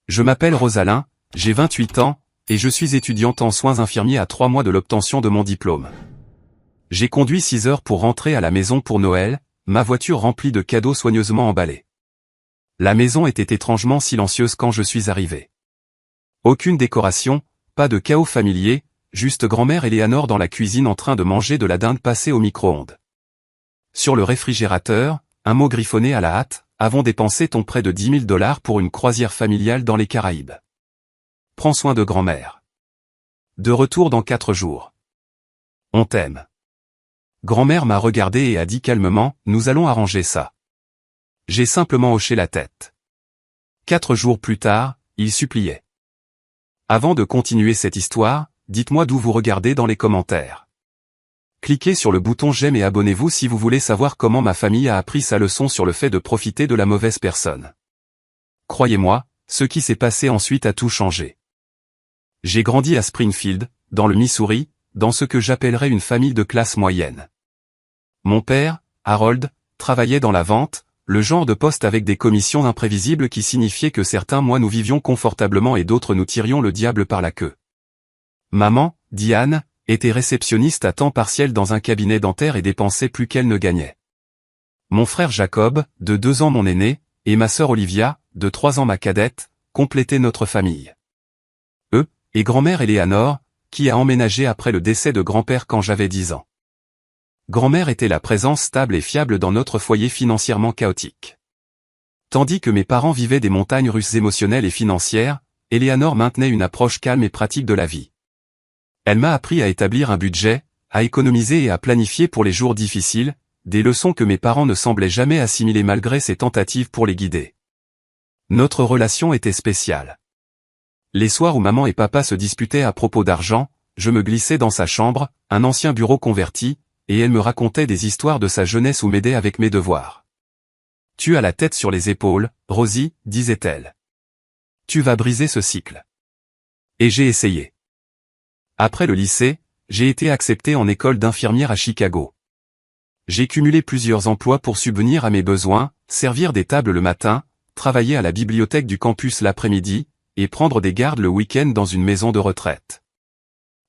Je m'appelle Rosalyn, j'ai 28 ans, et je suis étudiante en soins infirmiers à 3 mois de l'obtention de mon diplôme. J'ai conduit 6 heures pour rentrer à la maison pour Noël, ma voiture remplie de cadeaux soigneusement emballés. La maison était étrangement silencieuse quand je suis arrivé. Aucune décoration, pas de chaos familier, juste grand-mère Eleanor dans la cuisine en train de manger de la dinde passée au micro-ondes. Sur le réfrigérateur, un mot griffonné à la hâte, avons dépensé ton près de 10 000 $ pour une croisière familiale dans les Caraïbes. Prends soin de grand-mère. De retour dans 4 jours. On t'aime. Grand-mère m'a regardé et a dit calmement, nous allons arranger ça. J'ai simplement hoché la tête. 4 jours plus tard, il suppliait. Avant de continuer cette histoire, dites-moi d'où vous regardez dans les commentaires. Cliquez sur le bouton j'aime et abonnez-vous si vous voulez savoir comment ma famille a appris sa leçon sur le fait de profiter de la mauvaise personne. Croyez-moi, ce qui s'est passé ensuite a tout changé. J'ai grandi à Springfield, dans le Missouri, dans ce que j'appellerais une famille de classe moyenne. Mon père, Harold, travaillait dans la vente, le genre de poste avec des commissions imprévisibles qui signifiait que certains mois nous vivions confortablement et d'autres nous tirions le diable par la queue. Maman, Diane, était réceptionniste à temps partiel dans un cabinet dentaire et dépensait plus qu'elle ne gagnait. Mon frère Jacob, de 2 ans mon aîné, et ma sœur Olivia, de 3 ans ma cadette, complétaient notre famille. Eux, et grand-mère Eleanor, qui a emménagé après le décès de grand-père quand j'avais 10 ans. Grand-mère était la présence stable et fiable dans notre foyer financièrement chaotique. Tandis que mes parents vivaient des montagnes russes émotionnelles et financières, Eleanor maintenait une approche calme et pratique de la vie. Elle m'a appris à établir un budget, à économiser et à planifier pour les jours difficiles, des leçons que mes parents ne semblaient jamais assimiler malgré ses tentatives pour les guider. Notre relation était spéciale. Les soirs où maman et papa se disputaient à propos d'argent, je me glissais dans sa chambre, un ancien bureau converti, et elle me racontait des histoires de sa jeunesse ou m'aidait avec mes devoirs. « Tu as la tête sur les épaules, Rosie, disait-elle. Tu vas briser ce cycle. » Et j'ai essayé. Après le lycée, j'ai été accepté en école d'infirmière à Chicago. J'ai cumulé plusieurs emplois pour subvenir à mes besoins, servir des tables le matin, travailler à la bibliothèque du campus l'après-midi, et prendre des gardes le week-end dans une maison de retraite.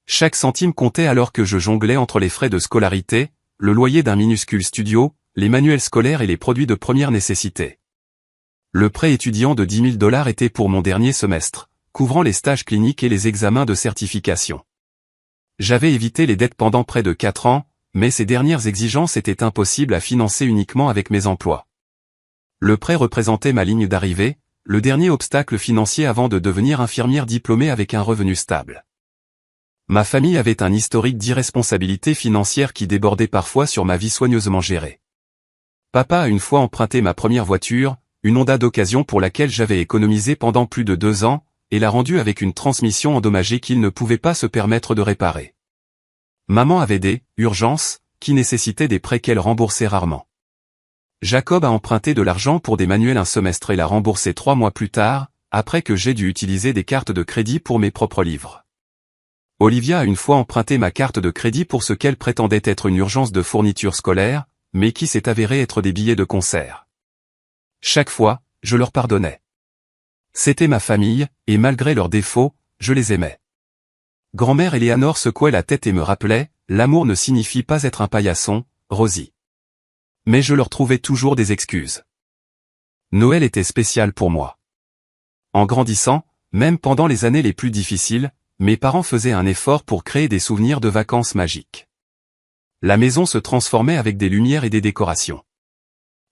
Chaque centime comptait alors que je jonglais entre les frais de scolarité, le loyer d'un minuscule studio, les manuels scolaires et les produits de première nécessité. Le prêt étudiant de 10 000 $ était pour mon dernier semestre, couvrant les stages cliniques et les examens de certification. J'avais évité les dettes pendant près de 4 ans, mais ces dernières exigences étaient impossibles à financer uniquement avec mes emplois. Le prêt représentait ma ligne d'arrivée, le dernier obstacle financier avant de devenir infirmière diplômée avec un revenu stable. Ma famille avait un historique d'irresponsabilité financière qui débordait parfois sur ma vie soigneusement gérée. Papa a une fois emprunté ma première voiture, une Honda d'occasion pour laquelle j'avais économisé pendant plus de 2 ans, et l'a rendue avec une transmission endommagée qu'il ne pouvait pas se permettre de réparer. Maman avait des urgences qui nécessitaient des prêts qu'elle remboursait rarement. Jacob a emprunté de l'argent pour des manuels un semestre et l'a remboursé 3 mois plus tard, après que j'ai dû utiliser des cartes de crédit pour mes propres livres. Olivia a une fois emprunté ma carte de crédit pour ce qu'elle prétendait être une urgence de fourniture scolaire, mais qui s'est avéré être des billets de concert. Chaque fois, je leur pardonnais. C'était ma famille, et malgré leurs défauts, je les aimais. Grand-mère Eleanor secouait la tête et me rappelait, l'amour ne signifie pas être un paillasson, Rosie. Mais je leur trouvais toujours des excuses. Noël était spécial pour moi. En grandissant, même pendant les années les plus difficiles, mes parents faisaient un effort pour créer des souvenirs de vacances magiques. La maison se transformait avec des lumières et des décorations.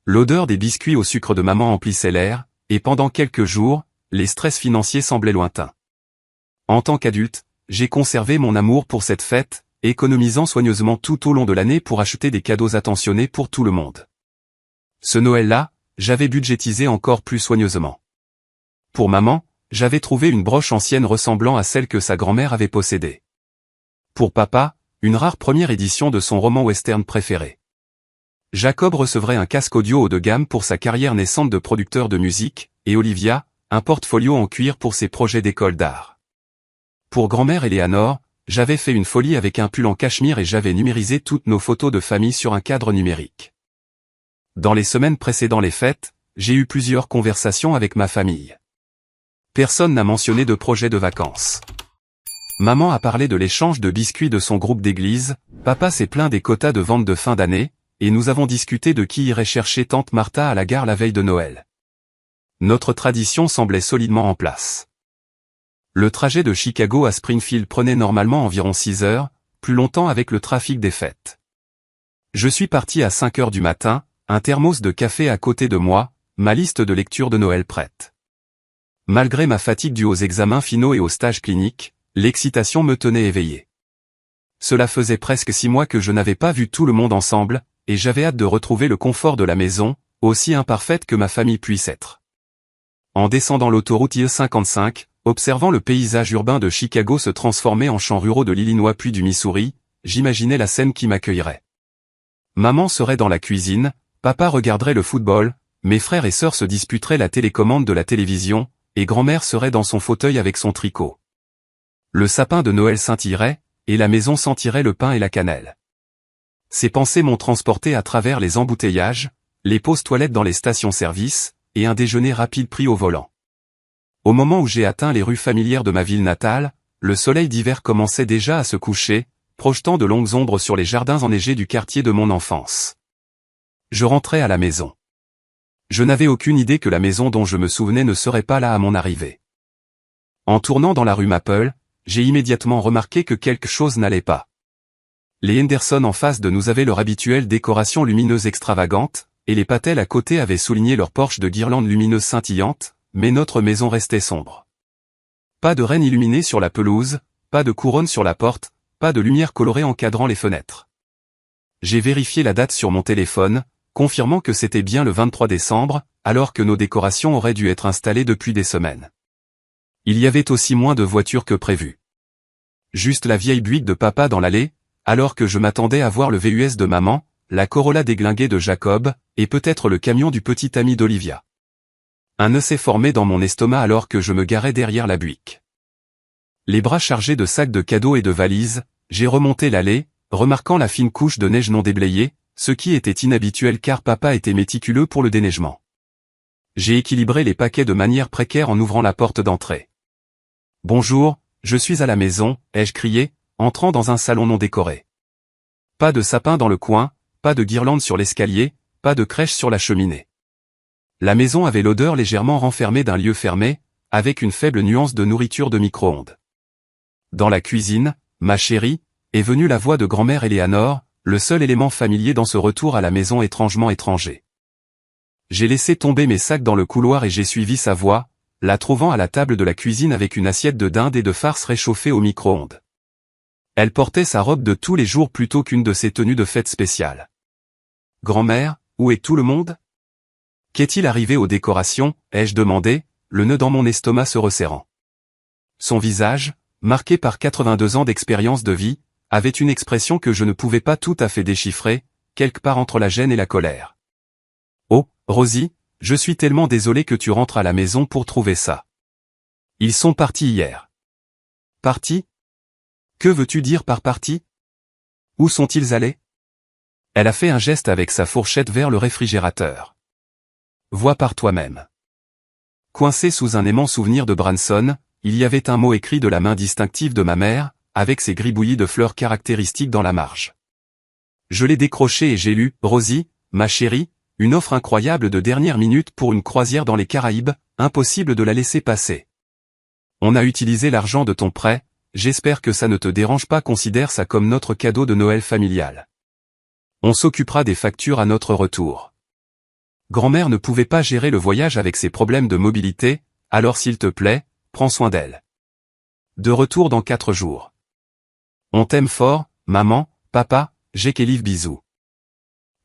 L'odeur des biscuits au sucre de maman emplissait l'air, et pendant quelques jours, les stress financiers semblaient lointains. En tant qu'adulte, j'ai conservé mon amour pour cette fête, économisant soigneusement tout au long de l'année pour acheter des cadeaux attentionnés pour tout le monde. Ce Noël-là, j'avais budgétisé encore plus soigneusement. Pour maman, j'avais trouvé une broche ancienne ressemblant à celle que sa grand-mère avait possédée. Pour papa, une rare première édition de son roman western préféré. Jacob recevrait un casque audio haut de gamme pour sa carrière naissante de producteur de musique, et Olivia, un portfolio en cuir pour ses projets d'école d'art. Pour grand-mère Eleanor, j'avais fait une folie avec un pull en cachemire et j'avais numérisé toutes nos photos de famille sur un cadre numérique. Dans les semaines précédant les fêtes, j'ai eu plusieurs conversations avec ma famille. Personne n'a mentionné de projet de vacances. Maman a parlé de l'échange de biscuits de son groupe d'église, papa s'est plaint des quotas de vente de fin d'année, et nous avons discuté de qui irait chercher tante Martha à la gare la veille de Noël. Notre tradition semblait solidement en place. Le trajet de Chicago à Springfield prenait normalement environ 6 heures, plus longtemps avec le trafic des fêtes. Je suis parti à 5 heures du matin, un thermos de café à côté de moi, ma liste de lecture de Noël prête. Malgré ma fatigue due aux examens finaux et aux stages cliniques, l'excitation me tenait éveillé. Cela faisait presque 6 mois que je n'avais pas vu tout le monde ensemble, et j'avais hâte de retrouver le confort de la maison, aussi imparfaite que ma famille puisse être. En descendant l'autoroute I-55, observant le paysage urbain de Chicago se transformer en champs ruraux de l'Illinois puis du Missouri, j'imaginais la scène qui m'accueillerait. Maman serait dans la cuisine, papa regarderait le football, mes frères et sœurs se disputeraient la télécommande de la télévision, et grand-mère serait dans son fauteuil avec son tricot. Le sapin de Noël scintillerait, et la maison sentirait le pain et la cannelle. Ces pensées m'ont transporté à travers les embouteillages, les pauses toilettes dans les stations-service, et un déjeuner rapide pris au volant. Au moment où j'ai atteint les rues familières de ma ville natale, le soleil d'hiver commençait déjà à se coucher, projetant de longues ombres sur les jardins enneigés du quartier de mon enfance. Je rentrais à la maison. Je n'avais aucune idée que la maison dont je me souvenais ne serait pas là à mon arrivée. En tournant dans la rue Maple, j'ai immédiatement remarqué que quelque chose n'allait pas. Les Henderson en face de nous avaient leur habituelle décoration lumineuse extravagante, et les Patel à côté avaient souligné leur porche de guirlandes lumineuses scintillantes, mais notre maison restait sombre. Pas de reine illuminée sur la pelouse, pas de couronne sur la porte, pas de lumière colorée encadrant les fenêtres. J'ai vérifié la date sur mon téléphone, confirmant que c'était bien le 23 décembre, alors que nos décorations auraient dû être installées depuis des semaines. Il y avait aussi moins de voitures que prévu. Juste la vieille Buick de papa dans l'allée, alors que je m'attendais à voir le VUS de maman, la Corolla déglinguée de Jacob, et peut-être le camion du petit ami d'Olivia. Un nœud s'est formé dans mon estomac alors que je me garais derrière la Buick. Les bras chargés de sacs de cadeaux et de valises, j'ai remonté l'allée, remarquant la fine couche de neige non déblayée, ce qui était inhabituel car papa était méticuleux pour le déneigement. J'ai équilibré les paquets de manière précaire en ouvrant la porte d'entrée. « Bonjour, je suis à la maison », ai-je crié, entrant dans un salon non décoré. Pas de sapin dans le coin, pas de guirlande sur l'escalier, pas de crèche sur la cheminée. La maison avait l'odeur légèrement renfermée d'un lieu fermé, avec une faible nuance de nourriture de micro-ondes. Dans la cuisine, ma chérie, est venue la voix de grand-mère Éléanore, le seul élément familier dans ce retour à la maison étrangement étranger. J'ai laissé tomber mes sacs dans le couloir et j'ai suivi sa voix, la trouvant à la table de la cuisine avec une assiette de dinde et de farce réchauffée au micro-ondes. Elle portait sa robe de tous les jours plutôt qu'une de ses tenues de fête spéciale. « Grand-mère, où est tout le monde ? Qu'est-il arrivé aux décorations ?» ai-je demandé, le nœud dans mon estomac se resserrant. Son visage, marqué par 82 ans d'expérience de vie, avait une expression que je ne pouvais pas tout à fait déchiffrer, quelque part entre la gêne et la colère. « Oh, Rosie, je suis tellement désolé que tu rentres à la maison pour trouver ça. Ils sont partis hier. » « Partis ? Que veux-tu dire par partis ? Où sont-ils allés ? » Elle a fait un geste avec sa fourchette vers le réfrigérateur. « Vois par toi-même. » Coincé sous un aimant souvenir de Branson, il y avait un mot écrit de la main distinctive de ma mère, avec ses gribouillis de fleurs caractéristiques dans la marge. Je l'ai décroché et j'ai lu « Rosie, ma chérie, une offre incroyable de dernière minute pour une croisière dans les Caraïbes, impossible de la laisser passer. On a utilisé l'argent de ton prêt, j'espère que ça ne te dérange pas, considère ça comme notre cadeau de Noël familial. On s'occupera des factures à notre retour. Grand-mère ne pouvait pas gérer le voyage avec ses problèmes de mobilité, alors s'il te plaît, prends soin d'elle. De retour dans 4 jours. On t'aime fort, maman, papa, Jacques-Élive bisous.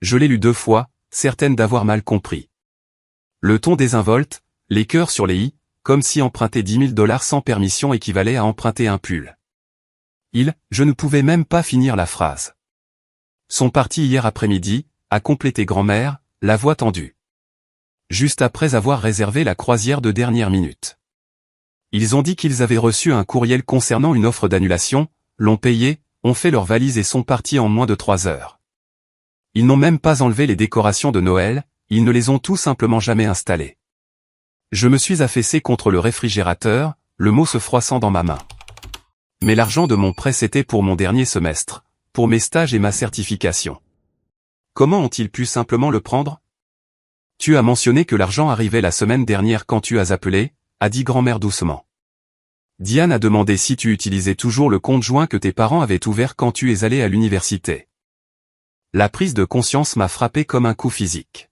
Je l'ai lu 2 fois, certaine d'avoir mal compris. Le ton désinvolte, les cœurs sur les i, comme si emprunter $10 000 sans permission équivalait à emprunter un pull. Je ne pouvais même pas finir la phrase. Sont partis hier après-midi, a complété grand-mère, la voix tendue. Juste après avoir réservé la croisière de dernière minute. Ils ont dit qu'ils avaient reçu un courriel concernant une offre d'annulation, l'ont payé, ont fait leurs valises et sont partis en moins de 3 heures. Ils n'ont même pas enlevé les décorations de Noël, ils ne les ont tout simplement jamais installées. Je me suis affaissé contre le réfrigérateur, le mot se froissant dans ma main. Mais l'argent de mon prêt c'était pour mon dernier semestre, pour mes stages et ma certification. Comment ont-ils pu simplement le prendre? Tu as mentionné que l'argent arrivait la semaine dernière quand tu as appelé, a dit grand-mère doucement. Diane a demandé si tu utilisais toujours le compte joint que tes parents avaient ouvert quand tu es allé à l'université. La prise de conscience m'a frappé comme un coup physique.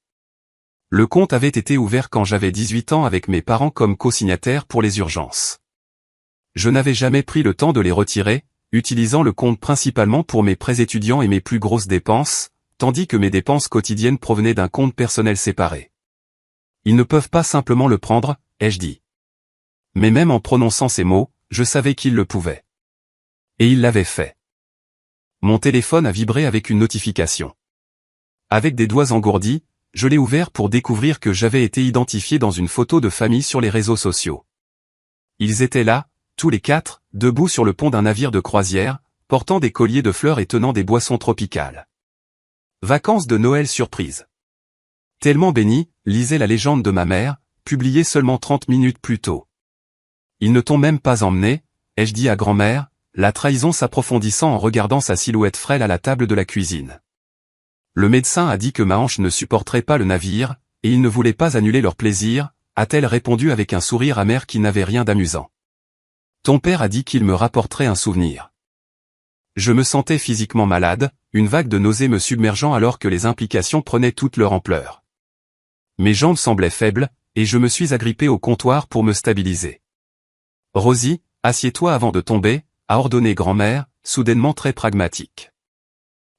Le compte avait été ouvert quand j'avais 18 ans avec mes parents comme co-signataires pour les urgences. Je n'avais jamais pris le temps de les retirer, utilisant le compte principalement pour mes prêts étudiants et mes plus grosses dépenses, tandis que mes dépenses quotidiennes provenaient d'un compte personnel séparé. Ils ne peuvent pas simplement le prendre, ai-je dit. Mais même en prononçant ces mots, je savais qu'ils le pouvaient. Et ils l'avaient fait. Mon téléphone a vibré avec une notification. Avec des doigts engourdis, je l'ai ouvert pour découvrir que j'avais été identifié dans une photo de famille sur les réseaux sociaux. Ils étaient là, tous les quatre, debout sur le pont d'un navire de croisière, portant des colliers de fleurs et tenant des boissons tropicales. Vacances de Noël surprise. Tellement béni, lisait la légende de ma mère, publiée seulement 30 minutes plus tôt. Ils ne t'ont même pas emmené, ai-je dit à grand-mère, la trahison s'approfondissant en regardant sa silhouette frêle à la table de la cuisine. Le médecin a dit que ma hanche ne supporterait pas le navire, et il ne voulait pas annuler leur plaisir, a-t-elle répondu avec un sourire amer qui n'avait rien d'amusant. Ton père a dit qu'il me rapporterait un souvenir. Je me sentais physiquement malade, une vague de nausées me submergeant alors que les implications prenaient toute leur ampleur. Mes jambes semblaient faibles, et je me suis agrippé au comptoir pour me stabiliser. Rosie, assieds-toi avant de tomber, a ordonné grand-mère, soudainement très pragmatique.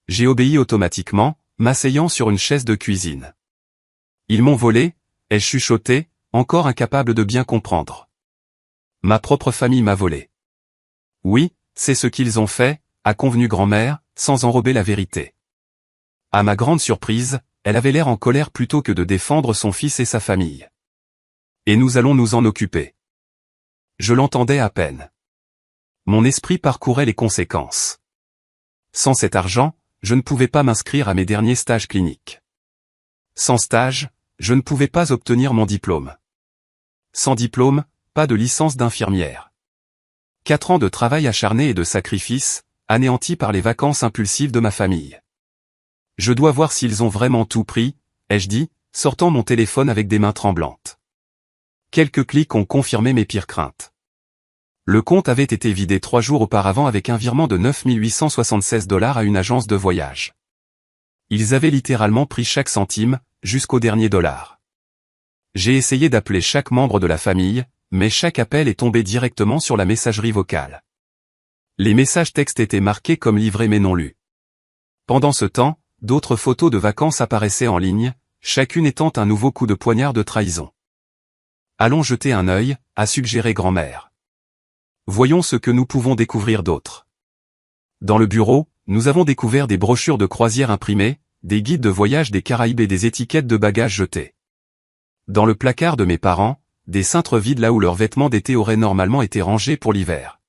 J'ai obéi automatiquement, m'asseyant sur une chaise de cuisine. Ils m'ont volé, ai-je chuchoté, encore incapable de bien comprendre. Ma propre famille m'a volé. Oui, c'est ce qu'ils ont fait, a convenu grand-mère, sans enrober la vérité. À ma grande surprise, elle avait l'air en colère plutôt que de défendre son fils et sa famille. Et nous allons nous en occuper. Je l'entendais à peine. Mon esprit parcourait les conséquences. Sans cet argent, je ne pouvais pas m'inscrire à mes derniers stages cliniques. Sans stage, je ne pouvais pas obtenir mon diplôme. Sans diplôme, pas de licence d'infirmière. 4 ans de travail acharné et de sacrifice, anéantis par les vacances impulsives de ma famille. Je dois voir s'ils ont vraiment tout pris, ai-je dit, sortant mon téléphone avec des mains tremblantes. Quelques clics ont confirmé mes pires craintes. Le compte avait été vidé 3 jours auparavant avec un virement de 9 876 $ à une agence de voyage. Ils avaient littéralement pris chaque centime, jusqu'au dernier dollar. J'ai essayé d'appeler chaque membre de la famille, mais chaque appel est tombé directement sur la messagerie vocale. Les messages textes étaient marqués comme livrés mais non lus. Pendant ce temps, d'autres photos de vacances apparaissaient en ligne, chacune étant un nouveau coup de poignard de trahison. Allons jeter un œil, a suggéré grand-mère. Voyons ce que nous pouvons découvrir d'autre. Dans le bureau, nous avons découvert des brochures de croisière imprimées, des guides de voyage des Caraïbes et des étiquettes de bagages jetés. Dans le placard de mes parents, des cintres vides là où leurs vêtements d'été auraient normalement été rangés pour l'hiver.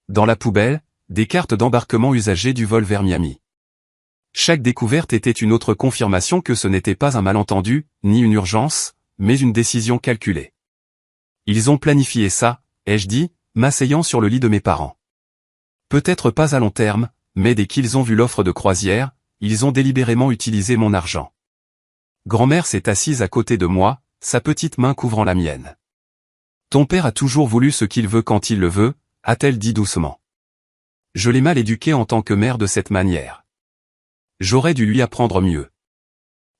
Dans la poubelle, des cartes d'embarquement usagées du vol vers Miami. Chaque découverte était une autre confirmation que ce n'était pas un malentendu, ni une urgence, mais une décision calculée. Ils ont planifié ça, ai-je dit, m'asseyant sur le lit de mes parents. Peut-être pas à long terme, mais dès qu'ils ont vu l'offre de croisière, ils ont délibérément utilisé mon argent. Grand-mère s'est assise à côté de moi, sa petite main couvrant la mienne. Ton père a toujours voulu ce qu'il veut quand il le veut, a-t-elle dit doucement. Je l'ai mal éduqué en tant que mère de cette manière. J'aurais dû lui apprendre mieux.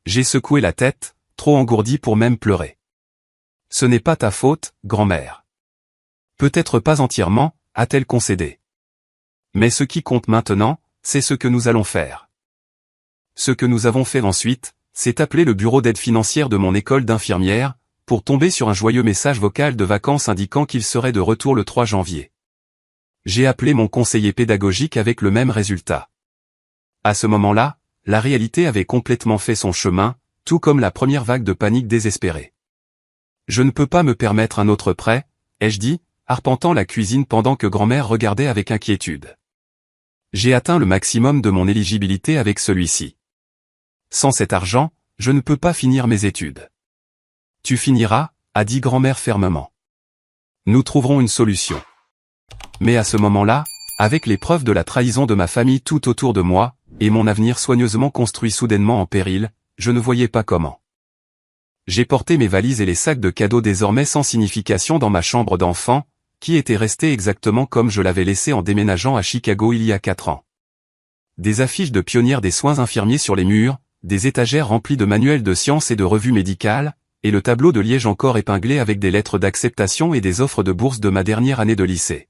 J'ai secoué la tête, trop engourdi pour même pleurer. Ce n'est pas ta faute, grand-mère. Peut-être pas entièrement, a-t-elle concédé. Mais ce qui compte maintenant, c'est ce que nous allons faire. Ce que nous avons fait ensuite, c'est appeler le bureau d'aide financière de mon école d'infirmière, pour tomber sur un joyeux message vocal de vacances indiquant qu'il serait de retour le 3 janvier. J'ai appelé mon conseiller pédagogique avec le même résultat. À ce moment-là, la réalité avait complètement fait son chemin, tout comme la première vague de panique désespérée. Je ne peux pas me permettre un autre prêt, ai-je dit, arpentant la cuisine pendant que grand-mère regardait avec inquiétude. J'ai atteint le maximum de mon éligibilité avec celui-ci. Sans cet argent, je ne peux pas finir mes études. Tu finiras, a dit grand-mère fermement. Nous trouverons une solution. Mais à ce moment-là, avec les preuves de la trahison de ma famille tout autour de moi, et mon avenir soigneusement construit soudainement en péril, je ne voyais pas comment. J'ai porté mes valises et les sacs de cadeaux désormais sans signification dans ma chambre d'enfant, qui était restée exactement comme je l'avais laissée en déménageant à Chicago il y a 4 ans. Des affiches de pionnières des soins infirmiers sur les murs, des étagères remplies de manuels de sciences et de revues médicales, et le tableau de Liège encore épinglé avec des lettres d'acceptation et des offres de bourse de ma dernière année de lycée.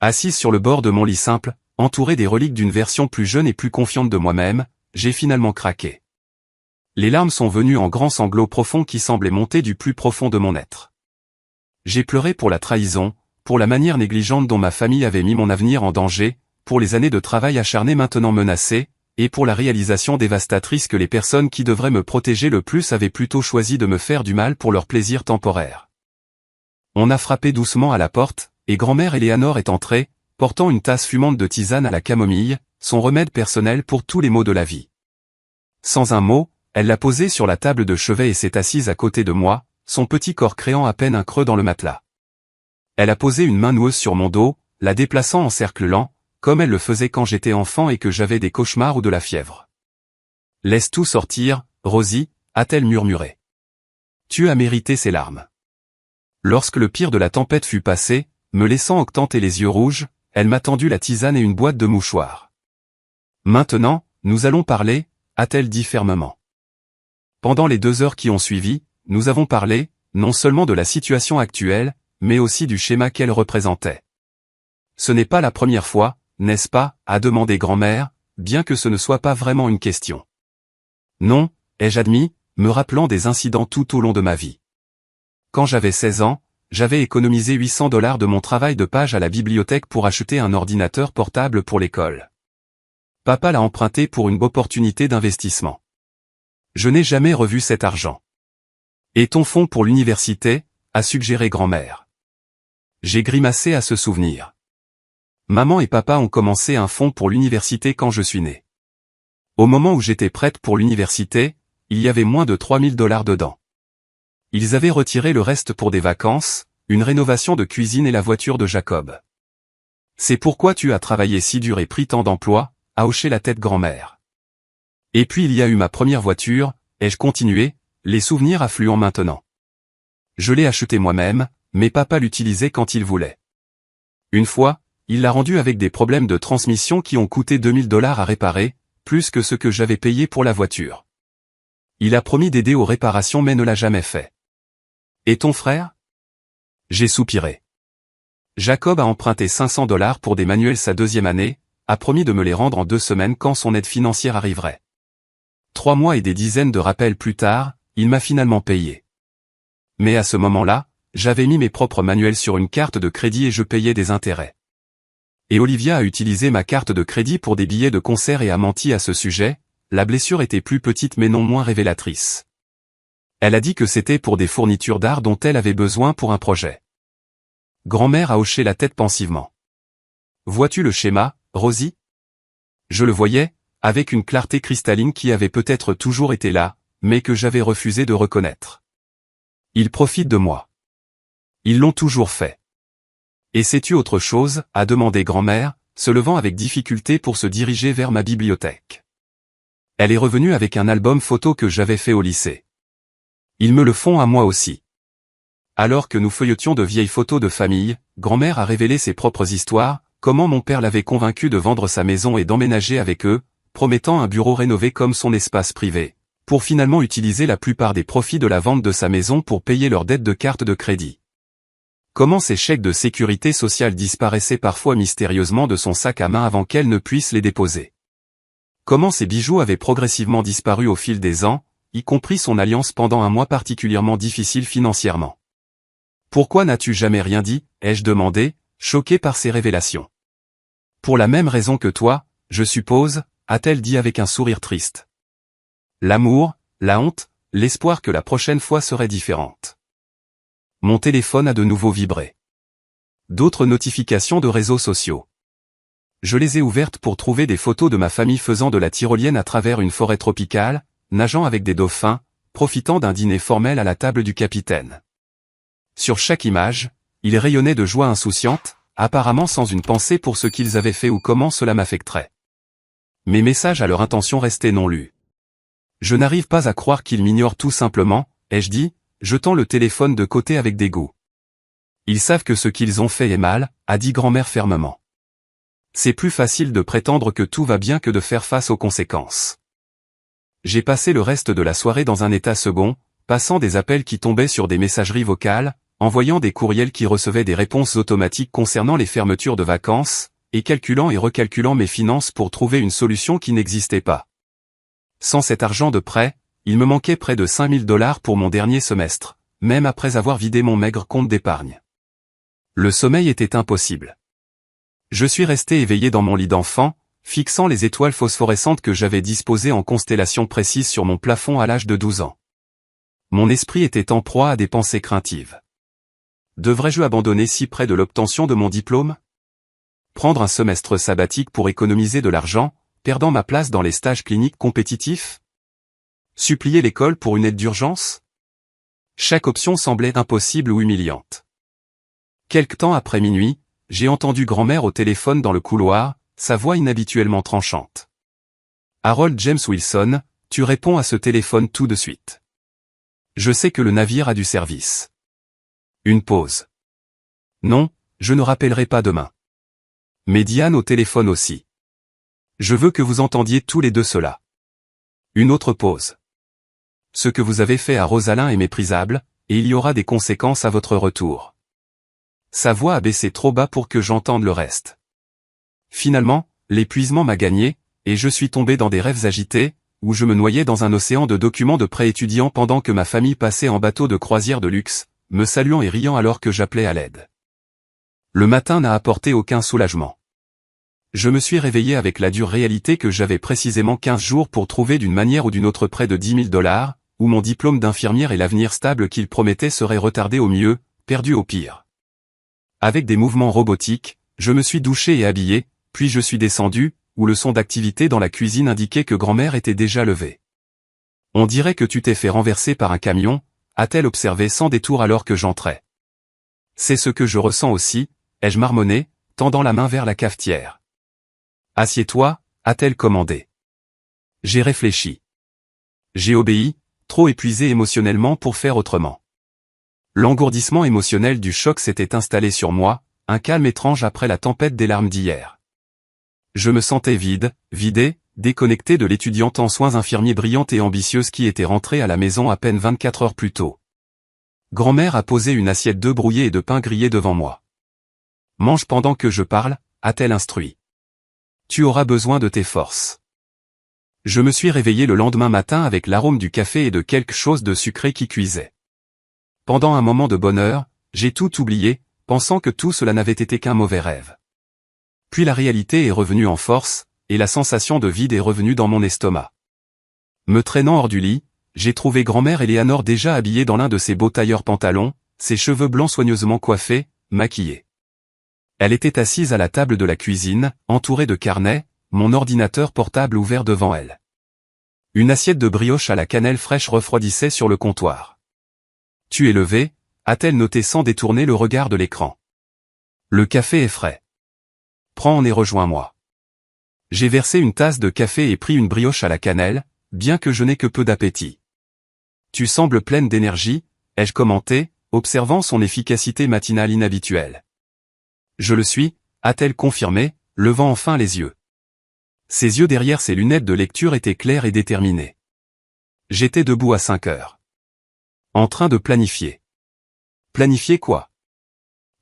Assise sur le bord de mon lit simple, entouré des reliques d'une version plus jeune et plus confiante de moi-même, j'ai finalement craqué. Les larmes sont venues en grands sanglots profonds qui semblaient monter du plus profond de mon être. J'ai pleuré pour la trahison, pour la manière négligente dont ma famille avait mis mon avenir en danger, pour les années de travail acharné maintenant menacées, et pour la réalisation dévastatrice que les personnes qui devraient me protéger le plus avaient plutôt choisi de me faire du mal pour leur plaisir temporaire. On a frappé doucement à la porte, et grand-mère Eleanor est entrée, portant une tasse fumante de tisane à la camomille, son remède personnel pour tous les maux de la vie. Sans un mot, elle l'a posée sur la table de chevet et s'est assise à côté de moi, son petit corps créant à peine un creux dans le matelas. Elle a posé une main noueuse sur mon dos, la déplaçant en cercle lent, comme elle le faisait quand j'étais enfant et que j'avais des cauchemars ou de la fièvre. « Laisse tout sortir, Rosie » a-t-elle murmuré. « Tu as mérité ces larmes. » Lorsque le pire de la tempête fut passé, me laissant octanter les yeux rouges, elle m'a tendu la tisane et une boîte de mouchoirs. « Maintenant, nous allons parler » a-t-elle dit fermement. Pendant les 2 heures qui ont suivi, nous avons parlé, non seulement de la situation actuelle, mais aussi du schéma qu'elle représentait. Ce n'est pas la première fois, n'est-ce pas, a demandé grand-mère, bien que ce ne soit pas vraiment une question. Non, ai-je admis, me rappelant des incidents tout au long de ma vie. Quand j'avais 16 ans, j'avais économisé $800 de mon travail de page à la bibliothèque pour acheter un ordinateur portable pour l'école. Papa l'a emprunté pour une opportunité d'investissement. Je n'ai jamais revu cet argent. Et ton fonds pour l'université, a suggéré grand-mère. J'ai grimacé à ce souvenir. Maman et papa ont commencé un fonds pour l'université quand je suis né. Au moment où j'étais prête pour l'université, il y avait moins de $3000 dedans. Ils avaient retiré le reste pour des vacances, une rénovation de cuisine et la voiture de Jacob. C'est pourquoi tu as travaillé si dur et pris tant d'emplois, a hoché la tête grand-mère. Et puis il y a eu ma première voiture, ai-je continué, les souvenirs affluent maintenant. Je l'ai acheté moi-même, mais papa l'utilisait quand il voulait. Une fois, il l'a rendu avec des problèmes de transmission qui ont coûté $2000 à réparer, plus que ce que j'avais payé pour la voiture. Il a promis d'aider aux réparations mais ne l'a jamais fait. Et ton frère ? J'ai soupiré. Jacob a emprunté $500 pour des manuels sa 2e année, a promis de me les rendre en 2 semaines quand son aide financière arriverait. 3 mois et des dizaines de rappels plus tard, il m'a finalement payé. Mais à ce moment-là, j'avais mis mes propres manuels sur une carte de crédit et je payais des intérêts. Et Olivia a utilisé ma carte de crédit pour des billets de concert et a menti à ce sujet, la blessure était plus petite mais non moins révélatrice. Elle a dit que c'était pour des fournitures d'art dont elle avait besoin pour un projet. Grand-mère a hoché la tête pensivement. Vois-tu le schéma, Rosie ? Je le voyais, avec une clarté cristalline qui avait peut-être toujours été là, mais que j'avais refusé de reconnaître. Ils profitent de moi. Ils l'ont toujours fait. Et sais-tu autre chose, a demandé grand-mère, se levant avec difficulté pour se diriger vers ma bibliothèque. Elle est revenue avec un album photo que j'avais fait au lycée. Ils me le font à moi aussi. Alors que nous feuilletions de vieilles photos de famille, grand-mère a révélé ses propres histoires, comment mon père l'avait convaincu de vendre sa maison et d'emménager avec eux, promettant un bureau rénové comme son espace privé, pour finalement utiliser la plupart des profits de la vente de sa maison pour payer leurs dettes de carte de crédit. Comment ces chèques de sécurité sociale disparaissaient parfois mystérieusement de son sac à main avant qu'elle ne puisse les déposer. Comment ses bijoux avaient progressivement disparu au fil des ans, y compris son alliance pendant un mois particulièrement difficile financièrement. Pourquoi n'as-tu jamais rien dit, ai-je demandé, choqué par ces révélations. Pour la même raison que toi, je suppose, a-t-elle dit avec un sourire triste. L'amour, la honte, l'espoir que la prochaine fois serait différente. Mon téléphone a de nouveau vibré. D'autres notifications de réseaux sociaux. Je les ai ouvertes pour trouver des photos de ma famille faisant de la tyrolienne à travers une forêt tropicale, nageant avec des dauphins, profitant d'un dîner formel à la table du capitaine. Sur chaque image, ils rayonnaient de joie insouciante, apparemment sans une pensée pour ce qu'ils avaient fait ou comment cela m'affecterait. Mes messages à leur intention restaient non lus. Je n'arrive pas à croire qu'ils m'ignorent tout simplement, ai-je dit, jetant le téléphone de côté avec dégoût. Ils savent que ce qu'ils ont fait est mal, a dit grand-mère fermement. C'est plus facile de prétendre que tout va bien que de faire face aux conséquences. J'ai passé le reste de la soirée dans un état second, passant des appels qui tombaient sur des messageries vocales, envoyant des courriels qui recevaient des réponses automatiques concernant les fermetures de vacances, et calculant et recalculant mes finances pour trouver une solution qui n'existait pas. Sans cet argent de prêt, il me manquait près de 5 000 $ pour mon dernier semestre, même après avoir vidé mon maigre compte d'épargne. Le sommeil était impossible. Je suis resté éveillé dans mon lit d'enfant, fixant les étoiles phosphorescentes que j'avais disposées en constellations précises sur mon plafond à l'âge de 12 ans. Mon esprit était en proie à des pensées craintives. Devrais-je abandonner si près de l'obtention de mon diplôme? Prendre un semestre sabbatique pour économiser de l'argent, perdant ma place dans les stages cliniques compétitifs? Supplier l'école pour une aide d'urgence? Chaque option semblait impossible ou humiliante. Quelque temps après minuit, j'ai entendu grand-mère au téléphone dans le couloir, sa voix inhabituellement tranchante. « Harold James Wilson, tu réponds à ce téléphone tout de suite. Je sais que le navire a du service. » Une pause. « Non, je ne rappellerai pas demain. » Mais Diane au téléphone aussi. « Je veux que vous entendiez tous les deux cela. » Une autre pause. « Ce que vous avez fait à Rosalyn est méprisable, et il y aura des conséquences à votre retour. » Sa voix a baissé trop bas pour que j'entende le reste. Finalement, l'épuisement m'a gagné, et je suis tombé dans des rêves agités, où je me noyais dans un océan de documents de prêt étudiants pendant que ma famille passait en bateau de croisière de luxe, me saluant et riant alors que j'appelais à l'aide. Le matin n'a apporté aucun soulagement. Je me suis réveillé avec la dure réalité que j'avais précisément 15 jours pour trouver d'une manière ou d'une autre près de 10 000 $, où mon diplôme d'infirmière et l'avenir stable qu'il promettait seraient retardés au mieux, perdus au pire. Avec des mouvements robotiques, je me suis douché et habillé, puis je suis descendu, où le son d'activité dans la cuisine indiquait que grand-mère était déjà levée. « On dirait que tu t'es fait renverser par un camion », a-t-elle observé sans détour alors que j'entrais. « C'est ce que je ressens aussi », ai-je marmonné, tendant la main vers la cafetière. « Assieds-toi », a-t-elle commandé. J'ai réfléchi. J'ai obéi, trop épuisé émotionnellement pour faire autrement. L'engourdissement émotionnel du choc s'était installé sur moi, un calme étrange après la tempête des larmes d'hier. Je me sentais vide, vidé, déconnecté de l'étudiante en soins infirmiers brillante et ambitieuse qui était rentrée à la maison à peine 24 heures plus tôt. Grand-mère a posé une assiette d'œufs brouillés et de pain grillé devant moi. « Mange pendant que je parle », a-t-elle instruit. « Tu auras besoin de tes forces. » Je me suis réveillé le lendemain matin avec l'arôme du café et de quelque chose de sucré qui cuisait. Pendant un moment de bonheur, j'ai tout oublié, pensant que tout cela n'avait été qu'un mauvais rêve. Puis la réalité est revenue en force, et la sensation de vide est revenue dans mon estomac. Me traînant hors du lit, j'ai trouvé grand-mère Eleanor déjà habillée dans l'un de ses beaux tailleurs pantalons, ses cheveux blancs soigneusement coiffés, maquillée. Elle était assise à la table de la cuisine, entourée de carnets, mon ordinateur portable ouvert devant elle. Une assiette de brioche à la cannelle fraîche refroidissait sur le comptoir. « Tu es levé ?» a-t-elle noté sans détourner le regard de l'écran. « Le café est frais. Prends et rejoins-moi. » J'ai versé une tasse de café et pris une brioche à la cannelle, bien que je n'ai que peu d'appétit. « Tu sembles pleine d'énergie », ai-je commenté, observant son efficacité matinale inhabituelle. « Je le suis », a-t-elle confirmé, levant enfin les yeux. Ses yeux derrière ses lunettes de lecture étaient clairs et déterminés. J'étais debout à 5 heures. En train de planifier. Planifier quoi?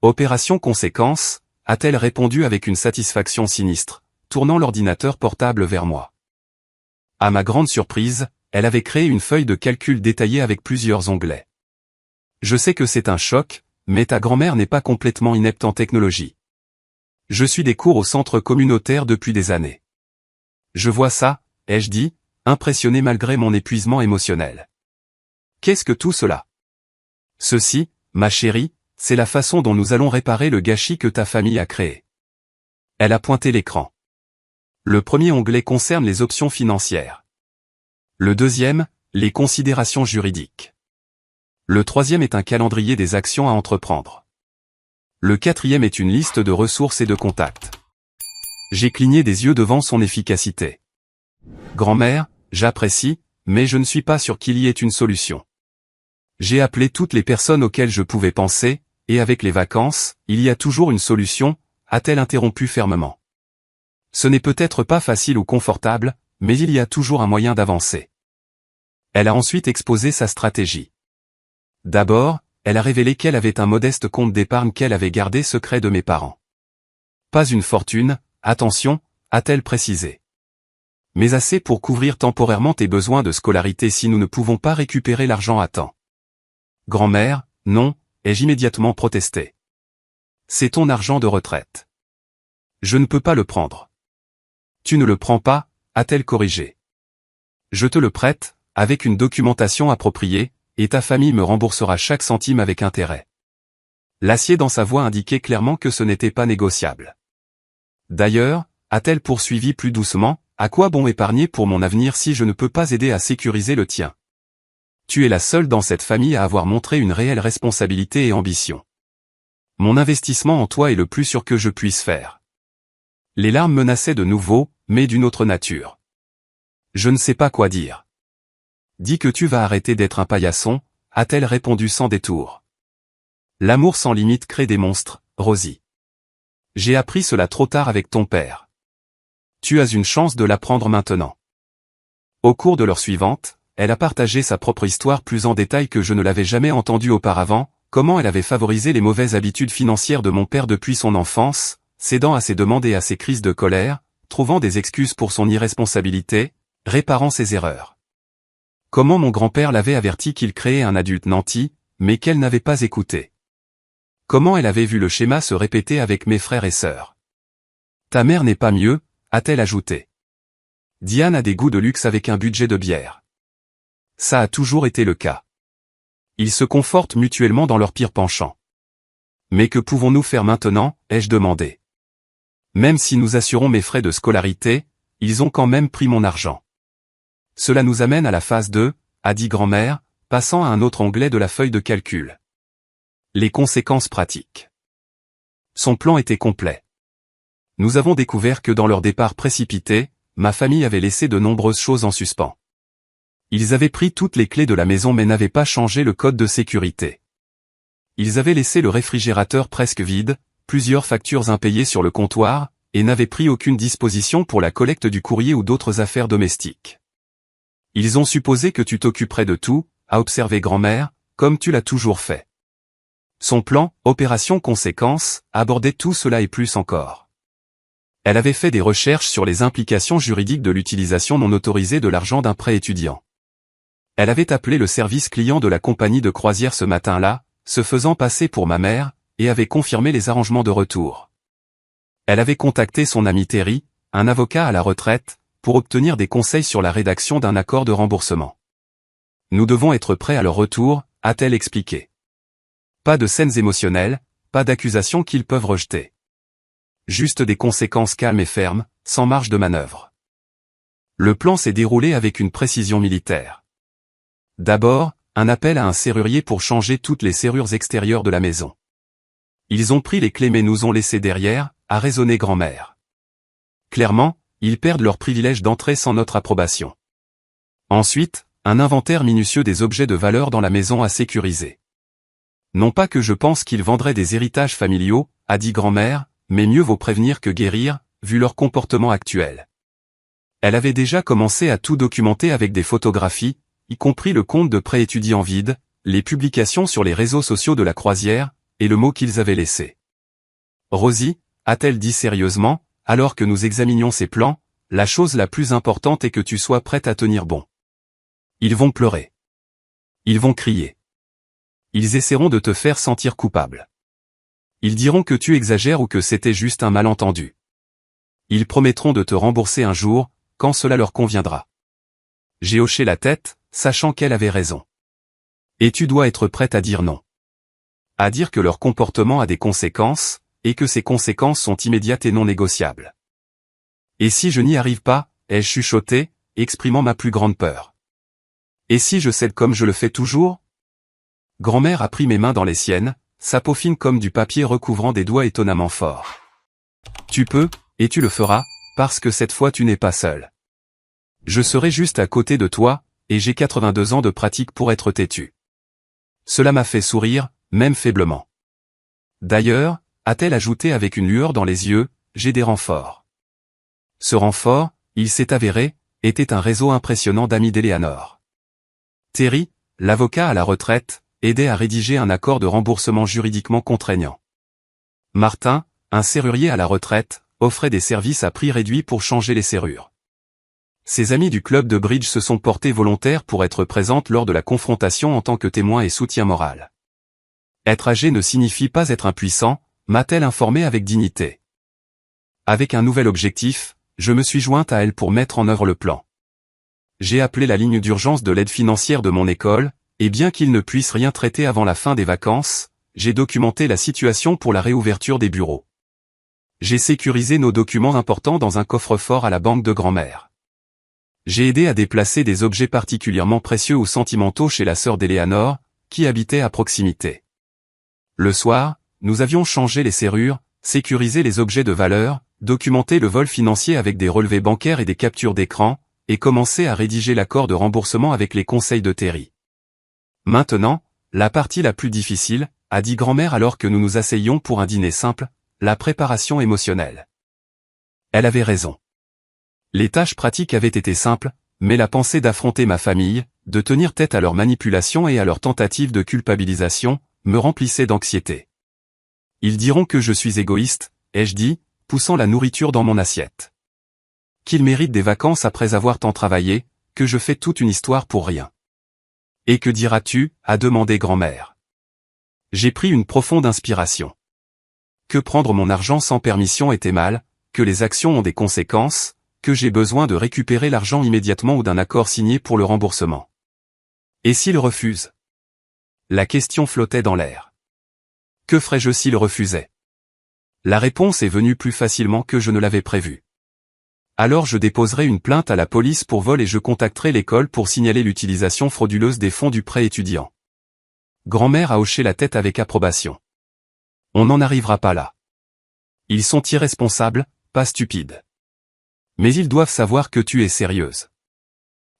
Opération conséquence, a-t-elle répondu avec une satisfaction sinistre, tournant l'ordinateur portable vers moi. À ma grande surprise, elle avait créé une feuille de calcul détaillée avec plusieurs onglets. Je sais que c'est un choc, mais ta grand-mère n'est pas complètement inepte en technologie. Je suis des cours au centre communautaire depuis des années. Je vois ça, ai-je dit, impressionné malgré mon épuisement émotionnel. Qu'est-ce que tout cela? Ceci, ma chérie, c'est la façon dont nous allons réparer le gâchis que ta famille a créé. Elle a pointé l'écran. Le premier onglet concerne les options financières. Le deuxième, les considérations juridiques. Le troisième est un calendrier des actions à entreprendre. Le quatrième est une liste de ressources et de contacts. J'ai cligné des yeux devant son efficacité. Grand-mère, j'apprécie, mais je ne suis pas sûr qu'il y ait une solution. J'ai appelé toutes les personnes auxquelles je pouvais penser, et avec les vacances, il y a toujours une solution, a-t-elle interrompu fermement. Ce n'est peut-être pas facile ou confortable, mais il y a toujours un moyen d'avancer. Elle a ensuite exposé sa stratégie. D'abord, elle a révélé qu'elle avait un modeste compte d'épargne qu'elle avait gardé secret de mes parents. Pas une fortune, attention, a-t-elle précisé. Mais assez pour couvrir temporairement tes besoins de scolarité si nous ne pouvons pas récupérer l'argent à temps. Grand-mère, non, ai-je immédiatement protesté. C'est ton argent de retraite. Je ne peux pas le prendre. Tu ne le prends pas, a-t-elle corrigé. Je te le prête, avec une documentation appropriée, et ta famille me remboursera chaque centime avec intérêt. L'acier dans sa voix indiquait clairement que ce n'était pas négociable. D'ailleurs, a-t-elle poursuivi plus doucement, à quoi bon épargner pour mon avenir si je ne peux pas aider à sécuriser le tien? Tu es la seule dans cette famille à avoir montré une réelle responsabilité et ambition. Mon investissement en toi est le plus sûr que je puisse faire. Les larmes menaçaient de nouveau, mais d'une autre nature. Je ne sais pas quoi dire. Dis que tu vas arrêter d'être un paillasson, a-t-elle répondu sans détour. L'amour sans limite crée des monstres, Rosie. J'ai appris cela trop tard avec ton père. Tu as une chance de l'apprendre maintenant. Au cours de l'heure suivante, elle a partagé sa propre histoire plus en détail que je ne l'avais jamais entendue auparavant, comment elle avait favorisé les mauvaises habitudes financières de mon père depuis son enfance, cédant à ses demandes et à ses crises de colère, trouvant des excuses pour son irresponsabilité, réparant ses erreurs. Comment mon grand-père l'avait averti qu'il créait un adulte nanti, mais qu'elle n'avait pas écouté. Comment elle avait vu le schéma se répéter avec mes frères et sœurs. Ta mère n'est pas mieux, a-t-elle ajouté. Diane a des goûts de luxe avec un budget de bière. Ça a toujours été le cas. Ils se confortent mutuellement dans leur pire penchant. Mais que pouvons-nous faire maintenant, ai-je demandé. Même si nous assurons mes frais de scolarité, ils ont quand même pris mon argent. Cela nous amène à la phase 2, a dit grand-mère, passant à un autre onglet de la feuille de calcul. Les conséquences pratiques. Son plan était complet. Nous avons découvert que dans leur départ précipité, ma famille avait laissé de nombreuses choses en suspens. Ils avaient pris toutes les clés de la maison mais n'avaient pas changé le code de sécurité. Ils avaient laissé le réfrigérateur presque vide, plusieurs factures impayées sur le comptoir, et n'avaient pris aucune disposition pour la collecte du courrier ou d'autres affaires domestiques. Ils ont supposé que tu t'occuperais de tout, a observé grand-mère, comme tu l'as toujours fait. Son plan, opération conséquence, abordait tout cela et plus encore. Elle avait fait des recherches sur les implications juridiques de l'utilisation non autorisée de l'argent d'un prêt étudiant. Elle avait appelé le service client de la compagnie de croisière ce matin-là, se faisant passer pour ma mère, et avait confirmé les arrangements de retour. Elle avait contacté son ami Terry, un avocat à la retraite, pour obtenir des conseils sur la rédaction d'un accord de remboursement. Nous devons être prêts à leur retour, a-t-elle expliqué. Pas de scènes émotionnelles, pas d'accusations qu'ils peuvent rejeter. Juste des conséquences calmes et fermes, sans marge de manœuvre. Le plan s'est déroulé avec une précision militaire. D'abord, un appel à un serrurier pour changer toutes les serrures extérieures de la maison. Ils ont pris les clés mais nous ont laissé derrière, a raisonné grand-mère. Clairement, ils perdent leur privilège d'entrer sans notre approbation. Ensuite, un inventaire minutieux des objets de valeur dans la maison à sécuriser. Non pas que je pense qu'ils vendraient des héritages familiaux, a dit grand-mère, mais mieux vaut prévenir que guérir, vu leur comportement actuel. Elle avait déjà commencé à tout documenter avec des photographies, y compris le compte de prêt étudiant vide, les publications sur les réseaux sociaux de la croisière, et le mot qu'ils avaient laissé. Rosie, a-t-elle dit sérieusement, alors que nous examinions ces plans, la chose la plus importante est que tu sois prête à tenir bon. Ils vont pleurer. Ils vont crier. Ils essaieront de te faire sentir coupable. Ils diront que tu exagères ou que c'était juste un malentendu. Ils promettront de te rembourser un jour, quand cela leur conviendra. J'ai hoché la tête, sachant qu'elle avait raison. Et tu dois être prête à dire non. À dire que leur comportement a des conséquences, et que ces conséquences sont immédiates et non négociables. Et si je n'y arrive pas, ai-je chuchoté, exprimant ma plus grande peur. Et si je cède comme je le fais toujours? Grand-mère a pris mes mains dans les siennes, sa peau fine comme du papier recouvrant des doigts étonnamment forts. Tu peux, et tu le feras, parce que cette fois tu n'es pas seul. Je serai juste à côté de toi, et j'ai 82 ans de pratique pour être têtu. Cela m'a fait sourire, même faiblement. D'ailleurs, a-t-elle ajouté avec une lueur dans les yeux, j'ai des renforts. Ce renfort, il s'est avéré, était un réseau impressionnant d'amis d'Eleanor. Terry, l'avocat à la retraite, aidait à rédiger un accord de remboursement juridiquement contraignant. Martin, un serrurier à la retraite, offrait des services à prix réduit pour changer les serrures. Ses amis du club de bridge se sont portés volontaires pour être présentes lors de la confrontation en tant que témoins et soutien moral. Être âgé ne signifie pas être impuissant, m'a-t-elle informé avec dignité. Avec un nouvel objectif, je me suis jointe à elle pour mettre en œuvre le plan. J'ai appelé la ligne d'urgence de l'aide financière de mon école, et bien qu'ils ne puissent rien traiter avant la fin des vacances, j'ai documenté la situation pour la réouverture des bureaux. J'ai sécurisé nos documents importants dans un coffre-fort à la banque de grand-mère. J'ai aidé à déplacer des objets particulièrement précieux ou sentimentaux chez la sœur d'Eleanor, qui habitait à proximité. Le soir, nous avions changé les serrures, sécurisé les objets de valeur, documenté le vol financier avec des relevés bancaires et des captures d'écran, et commencé à rédiger l'accord de remboursement avec les conseils de Terry. Maintenant, la partie la plus difficile, a dit grand-mère alors que nous nous asseyions pour un dîner simple, la préparation émotionnelle. Elle avait raison. Les tâches pratiques avaient été simples, mais la pensée d'affronter ma famille, de tenir tête à leurs manipulations et à leurs tentatives de culpabilisation, me remplissait d'anxiété. Ils diront que je suis égoïste, ai-je dit, poussant la nourriture dans mon assiette. Qu'ils méritent des vacances après avoir tant travaillé, que je fais toute une histoire pour rien. Et que diras-tu, a demandé grand-mère. J'ai pris une profonde inspiration. Que prendre mon argent sans permission était mal, que les actions ont des conséquences, que j'ai besoin de récupérer l'argent immédiatement ou d'un accord signé pour le remboursement. Et s'il refuse? La question flottait dans l'air. Que ferais-je s'il refusait? La réponse est venue plus facilement que je ne l'avais prévu. Alors je déposerai une plainte à la police pour vol et je contacterai l'école pour signaler l'utilisation frauduleuse des fonds du prêt étudiant. Grand-mère a hoché la tête avec approbation. On n'en arrivera pas là. Ils sont irresponsables, pas stupides. Mais ils doivent savoir que tu es sérieuse.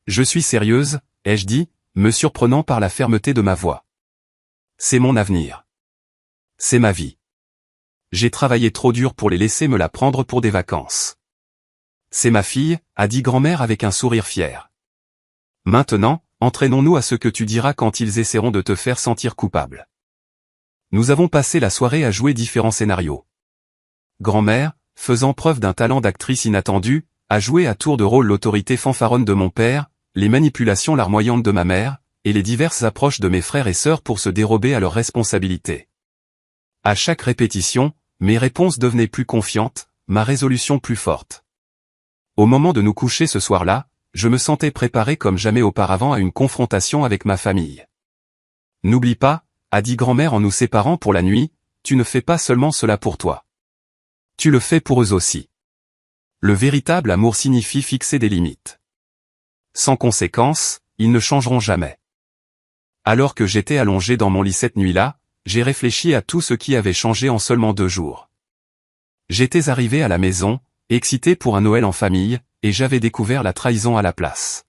Je suis sérieuse, ai-je dit, me surprenant par la fermeté de ma voix. C'est mon avenir. C'est ma vie. J'ai travaillé trop dur pour les laisser me la prendre pour des vacances. C'est ma fille, a dit grand-mère avec un sourire fier. Maintenant, entraînons-nous à ce que tu diras quand ils essaieront de te faire sentir coupable. Nous avons passé la soirée à jouer différents scénarios. Grand-mère, faisant preuve d'un talent d'actrice inattendu, a joué à tour de rôle l'autorité fanfaronne de mon père, les manipulations larmoyantes de ma mère, et les diverses approches de mes frères et sœurs pour se dérober à leurs responsabilités. À chaque répétition, mes réponses devenaient plus confiantes, ma résolution plus forte. Au moment de nous coucher ce soir-là, je me sentais préparé comme jamais auparavant à une confrontation avec ma famille. N'oublie pas, a dit grand-mère en nous séparant pour la nuit, tu ne fais pas seulement cela pour toi. Tu le fais pour eux aussi. Le véritable amour signifie fixer des limites. Sans conséquence, ils ne changeront jamais. Alors que j'étais allongé dans mon lit cette nuit-là, j'ai réfléchi à tout ce qui avait changé en seulement 2 jours. J'étais arrivé à la maison, excité pour un Noël en famille, et j'avais découvert la trahison à la place.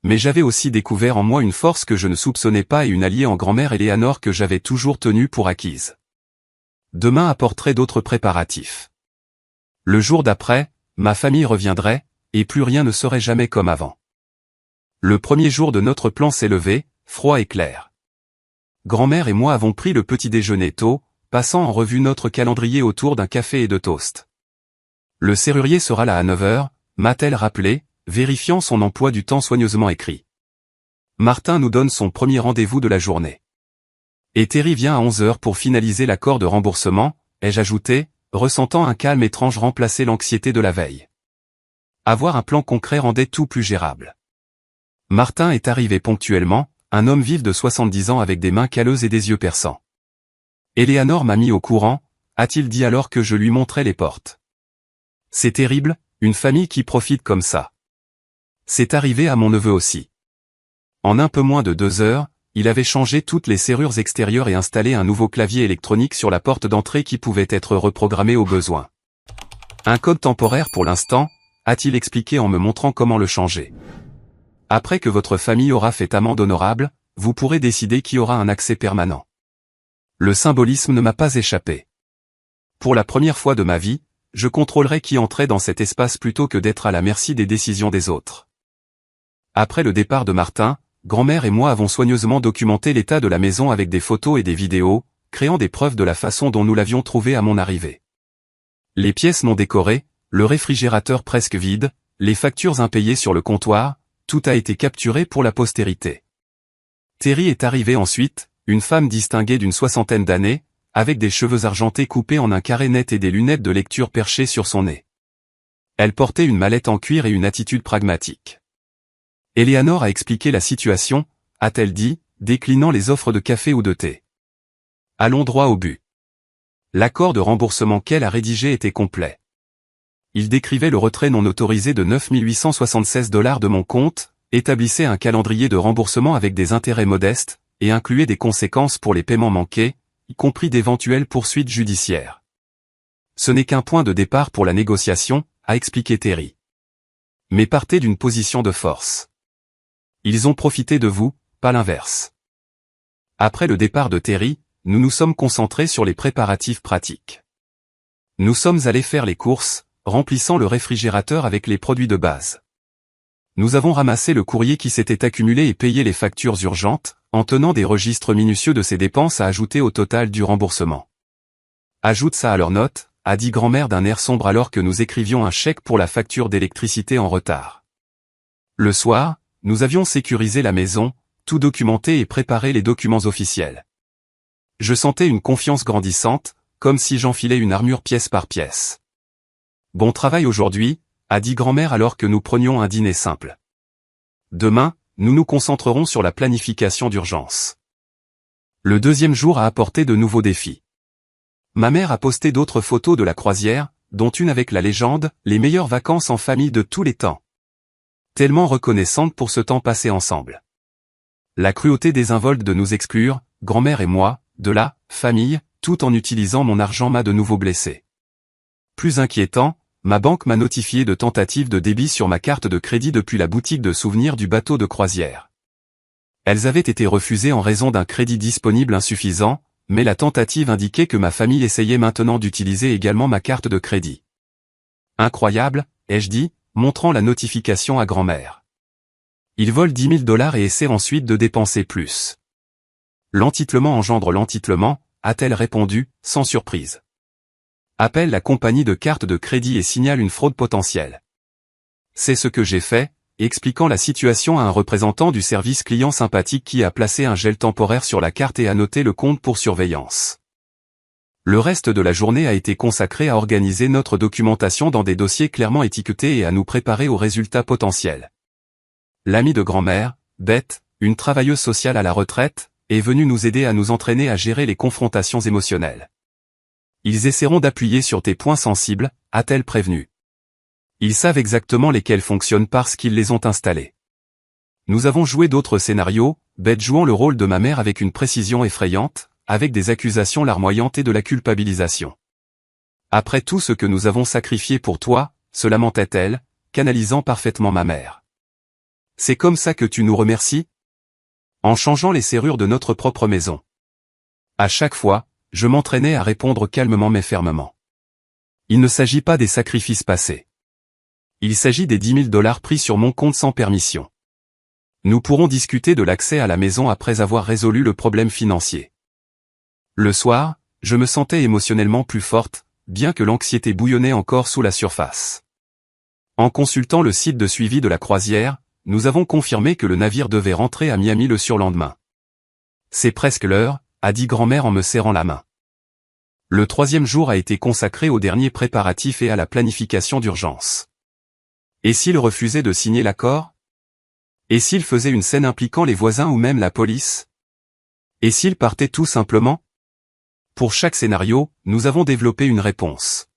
Mais j'avais aussi découvert en moi une force que je ne soupçonnais pas et une alliée en grand-mère Eleanor que j'avais toujours tenue pour acquise. Demain apporterait d'autres préparatifs. Le jour d'après, ma famille reviendrait, et plus rien ne serait jamais comme avant. Le premier jour de notre plan s'est levé, froid et clair. Grand-mère et moi avons pris le petit déjeuner tôt, passant en revue notre calendrier autour d'un café et de toast. Le serrurier sera là à 9 h, m'a-t-elle rappelé, vérifiant son emploi du temps soigneusement écrit. Martin nous donne son premier rendez-vous de la journée. Et Terry vient à 11 h pour finaliser l'accord de remboursement, ai-je ajouté, ressentant un calme étrange remplacer l'anxiété de la veille. Avoir un plan concret rendait tout plus gérable. Martin est arrivé ponctuellement, un homme vif de 70 ans avec des mains calleuses et des yeux perçants. Eleanor m'a mis au courant, a-t-il dit alors que je lui montrais les portes. C'est terrible, une famille qui profite comme ça. C'est arrivé à mon neveu aussi. En un peu moins de 2 heures, il avait changé toutes les serrures extérieures et installé un nouveau clavier électronique sur la porte d'entrée qui pouvait être reprogrammé au besoin. Un code temporaire pour l'instant, a-t-il expliqué en me montrant comment le changer. Après que votre famille aura fait amende honorable, vous pourrez décider qui aura un accès permanent. Le symbolisme ne m'a pas échappé. Pour la première fois de ma vie, je contrôlerai qui entrait dans cet espace plutôt que d'être à la merci des décisions des autres. Après le départ de Martin, grand-mère et moi avons soigneusement documenté l'état de la maison avec des photos et des vidéos, créant des preuves de la façon dont nous l'avions trouvée à mon arrivée. Les pièces non décorées, le réfrigérateur presque vide, les factures impayées sur le comptoir, tout a été capturé pour la postérité. Terry est arrivée ensuite, une femme distinguée d'une 60aine d'années, avec des cheveux argentés coupés en un carré net et des lunettes de lecture perchées sur son nez. Elle portait une mallette en cuir et une attitude pragmatique. Eleanor a expliqué la situation, a-t-elle dit, déclinant les offres de café ou de thé. Allons droit au but. L'accord de remboursement qu'elle a rédigé était complet. Il décrivait le retrait non autorisé de 9 876 $ de mon compte, établissait un calendrier de remboursement avec des intérêts modestes, et incluait des conséquences pour les paiements manqués, y compris d'éventuelles poursuites judiciaires. Ce n'est qu'un point de départ pour la négociation, a expliqué Terry. Mais partez d'une position de force. Ils ont profité de vous, pas l'inverse. Après le départ de Terry, nous nous sommes concentrés sur les préparatifs pratiques. Nous sommes allés faire les courses, remplissant le réfrigérateur avec les produits de base. Nous avons ramassé le courrier qui s'était accumulé et payé les factures urgentes, en tenant des registres minutieux de ces dépenses à ajouter au total du remboursement. Ajoute ça à leur note, a dit grand-mère d'un air sombre alors que nous écrivions un chèque pour la facture d'électricité en retard. Le soir, nous avions sécurisé la maison, tout documenté et préparé les documents officiels. Je sentais une confiance grandissante, comme si j'enfilais une armure pièce par pièce. Bon travail aujourd'hui, a dit grand-mère alors que nous prenions un dîner simple. Demain, nous nous concentrerons sur la planification d'urgence. Le deuxième jour a apporté de nouveaux défis. Ma mère a posté d'autres photos de la croisière, dont une avec la légende « Les meilleures vacances en famille de tous les temps ». Tellement reconnaissante pour ce temps passé ensemble. La cruauté désinvolte de nous exclure, grand-mère et moi, de la famille, tout en utilisant mon argent m'a de nouveau blessé. Plus inquiétant, ma banque m'a notifié de tentatives de débit sur ma carte de crédit depuis la boutique de souvenirs du bateau de croisière. Elles avaient été refusées en raison d'un crédit disponible insuffisant, mais la tentative indiquait que ma famille essayait maintenant d'utiliser également ma carte de crédit. Incroyable, ai-je dit, montrant la notification à grand-mère. Ils volent 10 000 $ et essaient ensuite de dépenser plus. L'entitlement engendre l'entitlement, a-t-elle répondu, sans surprise. Appelle la compagnie de carte de crédit et signale une fraude potentielle. C'est ce que j'ai fait, expliquant la situation à un représentant du service client sympathique qui a placé un gel temporaire sur la carte et a noté le compte pour surveillance. Le reste de la journée a été consacré à organiser notre documentation dans des dossiers clairement étiquetés et à nous préparer aux résultats potentiels. L'ami de grand-mère, Beth, une travailleuse sociale à la retraite, est venue nous aider à nous entraîner à gérer les confrontations émotionnelles. Ils essaieront d'appuyer sur tes points sensibles, a-t-elle prévenu. Ils savent exactement lesquels fonctionnent parce qu'ils les ont installés. Nous avons joué d'autres scénarios, Beth jouant le rôle de ma mère avec une précision effrayante, avec des accusations larmoyantes et de la culpabilisation. Après tout ce que nous avons sacrifié pour toi, se lamentait-elle, canalisant parfaitement ma mère. C'est comme ça que tu nous remercies ? En changeant les serrures de notre propre maison. À chaque fois, je m'entraînais à répondre calmement mais fermement. Il ne s'agit pas des sacrifices passés. Il s'agit des 10 000 $ pris sur mon compte sans permission. Nous pourrons discuter de l'accès à la maison après avoir résolu le problème financier. Le soir, je me sentais émotionnellement plus forte, bien que l'anxiété bouillonnait encore sous la surface. En consultant le site de suivi de la croisière, nous avons confirmé que le navire devait rentrer à Miami le surlendemain. C'est presque l'heure, a dit grand-mère en me serrant la main. Le troisième jour a été consacré aux derniers préparatifs et à la planification d'urgence. Et s'il refusait de signer l'accord ? Et s'il faisait une scène impliquant les voisins ou même la police ? Et s'il partait tout simplement ? Pour chaque scénario, nous avons développé une réponse.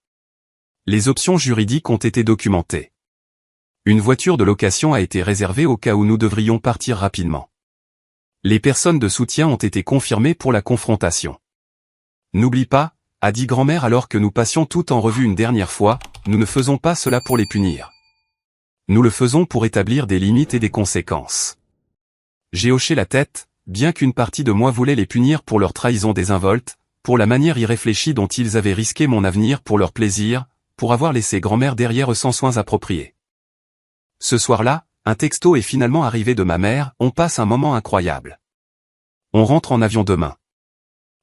Les options juridiques ont été documentées. Une voiture de location a été réservée au cas où nous devrions partir rapidement. Les personnes de soutien ont été confirmées pour la confrontation. N'oublie pas, a dit grand-mère alors que nous passions tout en revue une dernière fois, nous ne faisons pas cela pour les punir. Nous le faisons pour établir des limites et des conséquences. J'ai hoché la tête, bien qu'une partie de moi voulait les punir pour leur trahison désinvolte, pour la manière irréfléchie dont ils avaient risqué mon avenir pour leur plaisir, pour avoir laissé grand-mère derrière eux sans soins appropriés. Ce soir-là, un texto est finalement arrivé de ma mère, on passe un moment incroyable. On rentre en avion demain.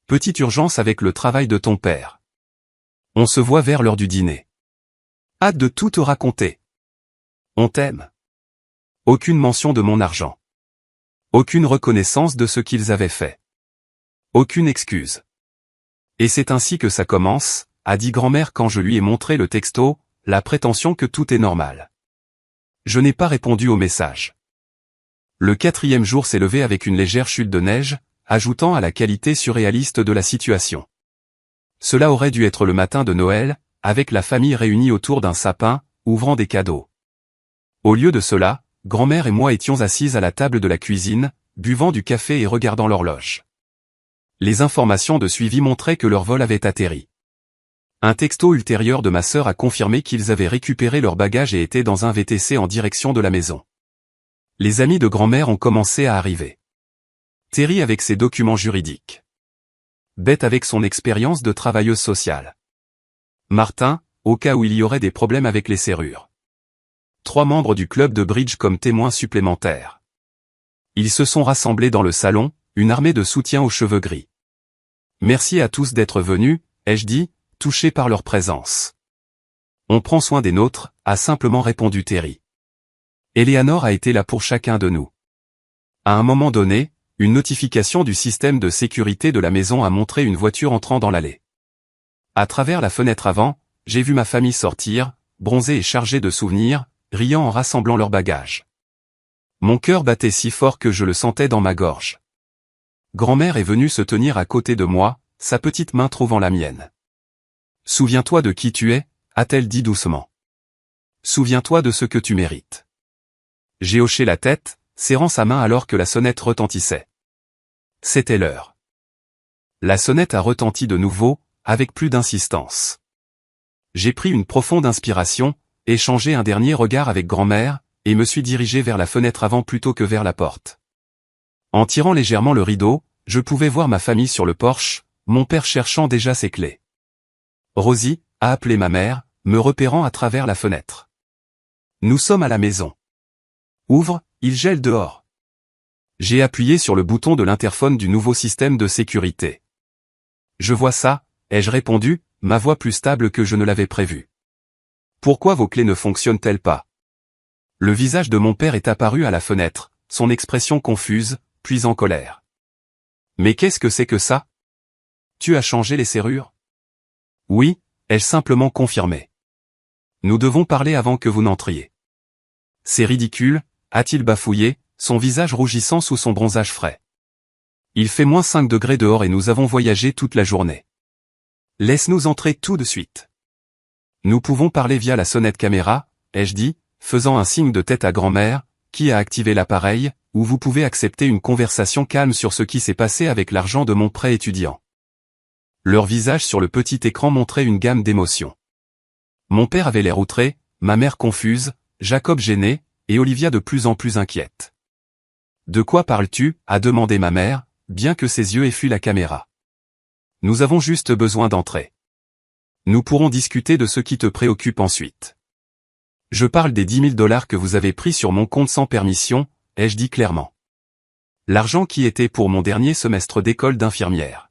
Petite urgence avec le travail de ton père. On se voit vers l'heure du dîner. Hâte de tout te raconter. On t'aime. Aucune mention de mon argent. Aucune reconnaissance de ce qu'ils avaient fait. Aucune excuse. Et c'est ainsi que ça commence, a dit grand-mère quand je lui ai montré le texto, la prétention que tout est normal. Je n'ai pas répondu au message. Le 4e jour s'est levé avec une légère chute de neige, ajoutant à la qualité surréaliste de la situation. Cela aurait dû être le matin de Noël, avec la famille réunie autour d'un sapin, ouvrant des cadeaux. Au lieu de cela, grand-mère et moi étions assises à la table de la cuisine, buvant du café et regardant l'horloge. Les informations de suivi montraient que leur vol avait atterri. Un texto ultérieur de ma sœur a confirmé qu'ils avaient récupéré leurs bagages et étaient dans un VTC en direction de la maison. Les amis de grand-mère ont commencé à arriver. Terry avec ses documents juridiques. Bette avec son expérience de travailleuse sociale. Martin, au cas où il y aurait des problèmes avec les serrures. 3 membres du club de bridge comme témoins supplémentaires. Ils se sont rassemblés dans le salon, une armée de soutien aux cheveux gris. Merci à tous d'être venus, ai-je dit, touché par leur présence. On prend soin des nôtres, a simplement répondu Terry. Eleanor a été là pour chacun de nous. À un moment donné, une notification du système de sécurité de la maison a montré une voiture entrant dans l'allée. À travers la fenêtre avant, j'ai vu ma famille sortir, bronzée et chargée de souvenirs, riant en rassemblant leurs bagages. Mon cœur battait si fort que je le sentais dans ma gorge. Grand-mère est venue se tenir à côté de moi, sa petite main trouvant la mienne. Souviens-toi de qui tu es, a-t-elle dit doucement. Souviens-toi de ce que tu mérites. J'ai hoché la tête, serrant sa main alors que la sonnette retentissait. C'était l'heure. La sonnette a retenti de nouveau, avec plus d'insistance. J'ai pris une profonde inspiration, échangé un dernier regard avec grand-mère, et me suis dirigé vers la fenêtre avant plutôt que vers la porte. En tirant légèrement le rideau, je pouvais voir ma famille sur le porche, mon père cherchant déjà ses clés. Rosie, a appelé ma mère, me repérant à travers la fenêtre. Nous sommes à la maison. Ouvre, il gèle dehors. J'ai appuyé sur le bouton de l'interphone du nouveau système de sécurité. Je vois ça, ai-je répondu, ma voix plus stable que je ne l'avais prévu. Pourquoi vos clés ne fonctionnent-elles pas? Le visage de mon père est apparu à la fenêtre, son expression confuse, puis en colère. Mais qu'est-ce que c'est que ça? Tu as changé les serrures? Oui, ai-je simplement confirmé. Nous devons parler avant que vous n'entriez. C'est ridicule, a-t-il bafouillé, son visage rougissant sous son bronzage frais. Il fait -5 degrés dehors et nous avons voyagé toute la journée. Laisse-nous entrer tout de suite. Nous pouvons parler via la sonnette caméra, ai-je dit, faisant un signe de tête à grand-mère, qui a activé l'appareil, où vous pouvez accepter une conversation calme sur ce qui s'est passé avec l'argent de mon prêt étudiant. Leur visage sur le petit écran montrait une gamme d'émotions. Mon père avait l'air outré, ma mère confuse, Jacob gêné, et Olivia de plus en plus inquiète. De quoi parles-tu? A demandé ma mère, bien que ses yeux aient fui la caméra. Nous avons juste besoin d'entrer. Nous pourrons discuter de ce qui te préoccupe ensuite. Je parle des 10 000 $ que vous avez pris sur mon compte sans permission, ai-je dit clairement. L'argent qui était pour mon dernier semestre d'école d'infirmière.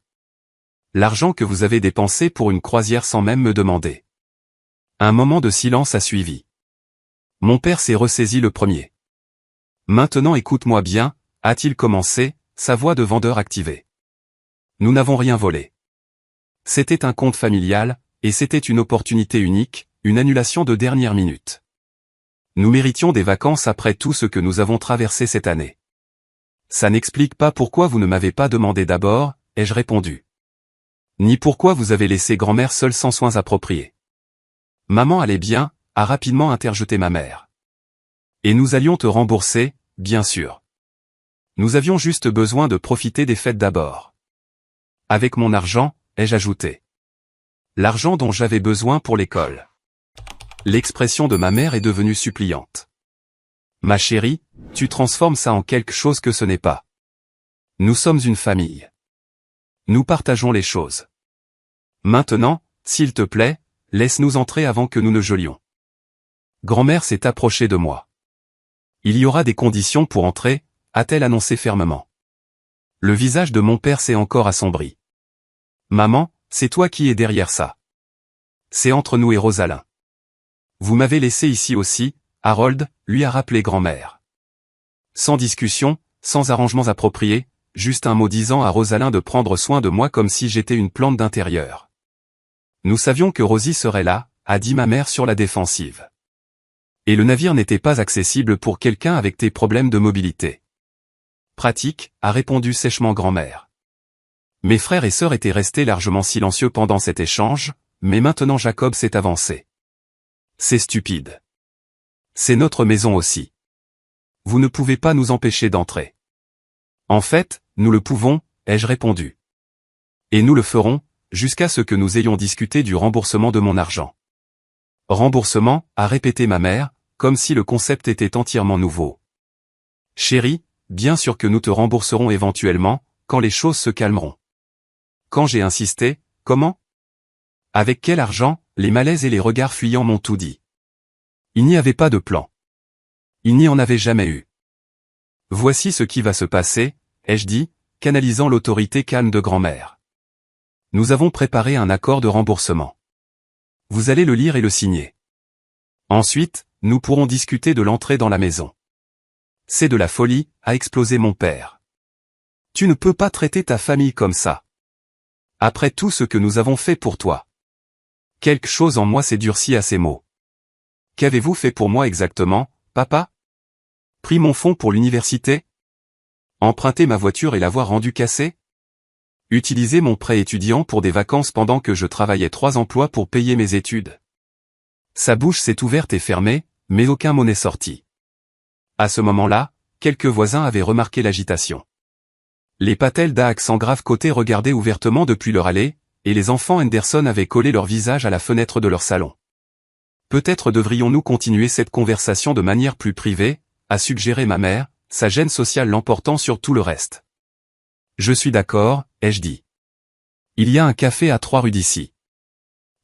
L'argent que vous avez dépensé pour une croisière sans même me demander. Un moment de silence a suivi. Mon père s'est ressaisi le premier. Maintenant écoute-moi bien, a-t-il commencé, sa voix de vendeur activée. Nous n'avons rien volé. C'était un compte familial, et c'était une opportunité unique, une annulation de dernière minute. Nous méritions des vacances après tout ce que nous avons traversé cette année. Ça n'explique pas pourquoi vous ne m'avez pas demandé d'abord, ai-je répondu. Ni pourquoi vous avez laissé grand-mère seule sans soins appropriés. Maman allait bien, a rapidement interjeté ma mère. Et nous allions te rembourser, bien sûr. Nous avions juste besoin de profiter des fêtes d'abord. Avec mon argent, ai-je ajouté. L'argent dont j'avais besoin pour l'école. L'expression de ma mère est devenue suppliante. Ma chérie, tu transformes ça en quelque chose que ce n'est pas. Nous sommes une famille. Nous partageons les choses. Maintenant, s'il te plaît, laisse-nous entrer avant que nous ne gelions. Grand-mère s'est approchée de moi. Il y aura des conditions pour entrer, a-t-elle annoncé fermement. Le visage de mon père s'est encore assombri. Maman, c'est toi qui es derrière ça. C'est entre nous et Rosalind. Vous m'avez laissé ici aussi, Harold, lui a rappelé grand-mère. Sans discussion, sans arrangements appropriés, juste un mot disant à Rosalind de prendre soin de moi comme si j'étais une plante d'intérieur. Nous savions que Rosie serait là, a dit ma mère sur la défensive. Et le navire n'était pas accessible pour quelqu'un avec tes problèmes de mobilité. Pratique, a répondu sèchement grand-mère. Mes frères et sœurs étaient restés largement silencieux pendant cet échange, mais maintenant Jacob s'est avancé. C'est stupide. C'est notre maison aussi. Vous ne pouvez pas nous empêcher d'entrer. En fait, nous le pouvons, ai-je répondu. Et nous le ferons, jusqu'à ce que nous ayons discuté du remboursement de mon argent. Remboursement, a répété ma mère, comme si le concept était entièrement nouveau. Chérie, bien sûr que nous te rembourserons éventuellement, quand les choses se calmeront. Quand j'ai insisté, comment? Avec quel argent? Les malaises et les regards fuyants m'ont tout dit. Il n'y avait pas de plan. Il n'y en avait jamais eu. Voici ce qui va se passer, ai-je dit, canalisant l'autorité calme de grand-mère. Nous avons préparé un accord de remboursement. Vous allez le lire et le signer. Ensuite, nous pourrons discuter de l'entrée dans la maison. C'est de la folie, a explosé mon père. Tu ne peux pas traiter ta famille comme ça. Après tout ce que nous avons fait pour toi. Quelque chose en moi s'est durci à ces mots. Qu'avez-vous fait pour moi exactement, papa? Pris mon fonds pour l'université? Emprunté ma voiture et l'avoir rendue cassée? Utiliser mon prêt étudiant pour des vacances pendant que je travaillais 3 emplois pour payer mes études? Sa bouche s'est ouverte et fermée, mais aucun mot n'est sorti. À ce moment-là, quelques voisins avaient remarqué l'agitation. Les patelles d'accent grave côté regardaient ouvertement depuis leur allée, et les enfants Henderson avaient collé leur visage à la fenêtre de leur salon. Peut-être devrions-nous continuer cette conversation de manière plus privée, a suggéré ma mère, sa gêne sociale l'emportant sur tout le reste. Je suis d'accord, ai-je dit. Il y a un café à 3 rues d'ici.